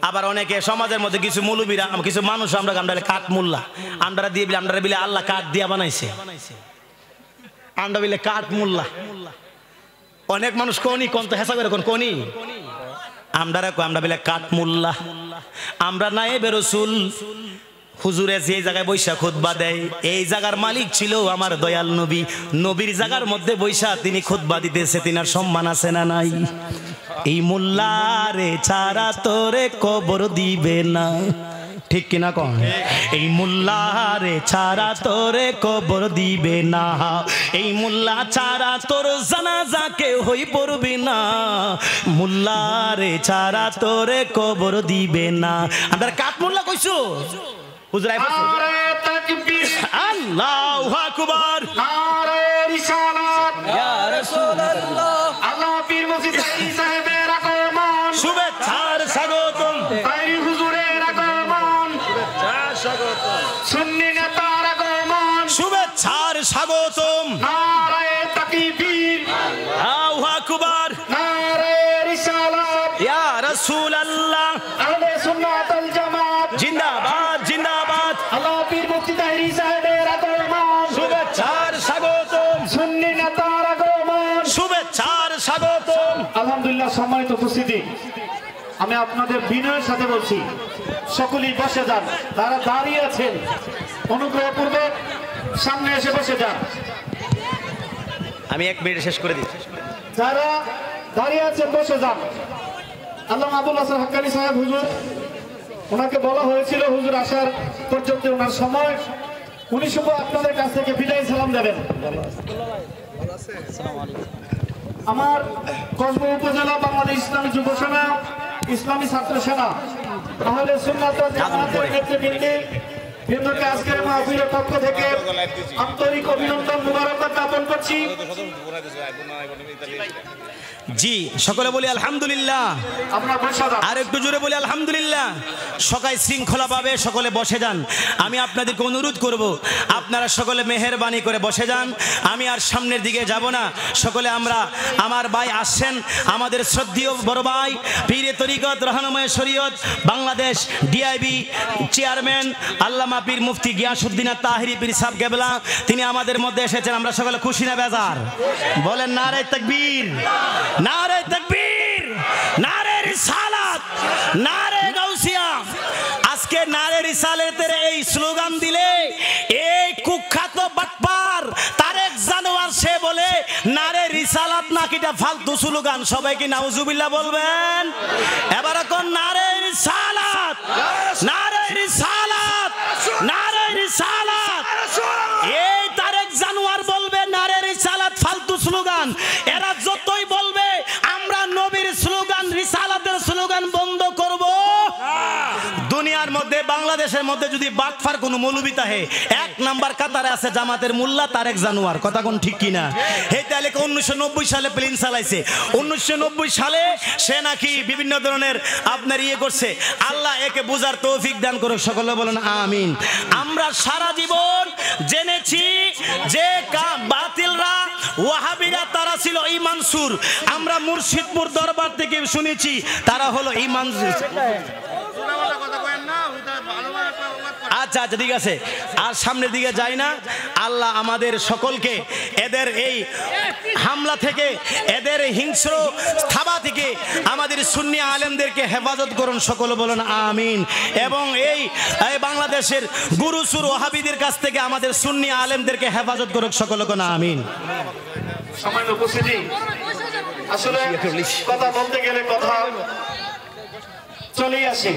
আবার অনেকে সমাজের মধ্যে কিছু মৌলবীরা কিছু মানুষ আমরা কাঠ মোল্লা আমরা দিয়ে বিলে, আমরা বিলে আল্লাহ কাঠ দিয়া বানাইছে, আমরা বিলে কাঠ মোল্লা। অনেক মানুষ কোনি কোন তো হেসা করে কোন কোনি আমরা বিলে কাঠ মোল্লা। আমরা নায়েবে রাসূল। হুজুরে যে জায়গায় বৈশা খুতবা দেয় এই জায়গার মালিক ছিল আমার দয়াল নবী। নবীর জায়গার মধ্যে বৈশা তিনি খুতবা দিতেছে, তিনার সম্মান আছে না নাই? এই মোল্লারে ছাড়া তোরে কবর দিবে না, ঠিক কিনা কন? এই মোল্লারে ছাড়া তোরে কবর দিবে না, এই মোল্লা ছাড়া তোর জানাজা কেউ হই পড়বি না, মোল্লারে ছাড়া তোরে কবর দিবে না। আমরা কাঠ মোল্লা কইছো নারে তাকবীর, আল্লাহু আকবার, নারে রিসালাত, ইয়া রাসূলুল্লাহ, আল্লাহ পীর মুফতি সাহেবের আগমন, শুভেচ্ছার স্বাগতম, তাই হুজুরের আগমন, শুভেচ্ছার স্বাগতম, সুন্নি নেতার আগমন, শুভেচ্ছার স্বাগতম, নারে তাকবীর, আল্লাহু আকবার, নারে রিসালাত, ইয়া রাসূলুল্লাহ, আহলে সুন্নাত ওয়াল জামাত, আলহামদুলিল্লাহ, সম্মানিত উপস্থিতি, আমি আপনাদের বিনয়ের সাথে বলছি সকলেই বসে যান। তারা দাঁড়িয়ে আছেন, অনুগ্রহপূর্বক সামনে এসে বসে যান। আমি 1 মিনিট শেষ করে দিই। যারা দাঁড়িয়ে আছেন বসে যান। আল্লামা আবুল হাসান হাক্কানী সাহেব হুজুর, ওনাকে বলা হয়েছিল হুজুর আসার পর্যন্ত ওনার সময়, উনি শুভ আপনাদের কাছ থেকে বিদায় সালাম দেবেন। আমার কসবা উপজেলা বাংলাদেশ ইসলামী যুব সেনা, ইসলামী ছাত্র সেনা, আহলে সুন্নাত ওয়াল জামাতের নেতৃবৃন্দকে আজকের মাহফিলের পক্ষ থেকে আন্তরিক অভিনন্দন, মুবারকবাদ জ্ঞাপন করছি। জি, সকলে বলি আলহামদুলিল্লাহ। আর একটু জোরে বলি আলহামদুলিল্লাহ। সকাল শৃঙ্খলা পাবে, সকলে বসে যান। আমি আপনাদেরকে অনুরোধ করব, আপনারা সকলে মেহেরবানি করে বসে যান। আমি আর সামনের দিকে যাব না। সকলে আমরা, আমার ভাই আসছেন, আমাদের শ্রদ্ধেয় বড় ভাই, পীরে তরিকত, রহনুমায়ে শরীয়ত, বাংলাদেশ ডিআইবি চেয়ারম্যান আল্লামা পীর মুফতি গিয়াসউদ্দিন তাহিরি পীর সাহেব কেবলা, তিনি আমাদের মধ্যে এসেছেন। আমরা সকলে খুশি না বেজার? বলেন নারে তাকবীর, নারে তাকবীর, নারে রিসালাত, নারে গাউসিয়া। আজকে নারে রিসালাতের এই স্লোগান দিলে এই কুখ্যাত বাটপার তারেক জানোয়ার সে বলে নারে রিসালাত নাকিটা ফালতু স্লোগান। সবাই কি নাউজুবিল্লাহ বলবেন? এবার কোন নারে রিসালাত, নারে রিসালাত, নারে রিসালাত। এই তারেক জানোয়ার বলবে নারে রিসালাত ফালতু স্লোগান। এরা যতই বলবে আমরা নবীর স্লোগান, রিসালাতের স্লোগান বন্ধ করব। দুনিয়ার মধ্যে, বাংলাদেশের মধ্যে যদি বাটফার কোনো মৌলবি তাহে, 1 নাম্বার কাতারে আছে জামাতের মোল্লা তারেক জানোয়ার। কথা কোন ঠিক কিনা? এই তাহলে 1990 সালে প্লেন চালাইছে। 1990 সালে সে নাকি বিভিন্ন ধরনের আপনার ইয়ে করছে। আল্লাহ একে বুঝার তৌফিক দান করুক, সকলে বলেন আমিন। আমরা সারা জীবন জেনেছি যে বাতিলরা, ওয়াহাবিরা, তারা ছিল ঈমান সুর। আমরা মুর্শিদপুর দরবার থেকে শুনেছি তারা হলো ঈমান। আচ্ছা আচ্ছা, ঠিক আছে, আর সামনের দিকে যাই না। আল্লাহ আমাদের সকলকে এদের এই হামলা থেকে, এদের হিংস্র থাবা থেকে আমাদের সুন্নি আলেমদেরকে হেফাজত করুন, সকলে বলেন আমিন। এবং এই বাংলাদেশের গুরুসুর ওয়াহাবিদের কাছ থেকে আমাদের সুন্নি আলেমদেরকে হেফাজত করুক, সকলে বলেন আমিন। সামান্য উপস্থিতি, আসলে কথা বলতে গেলে কথা চলেই আসে।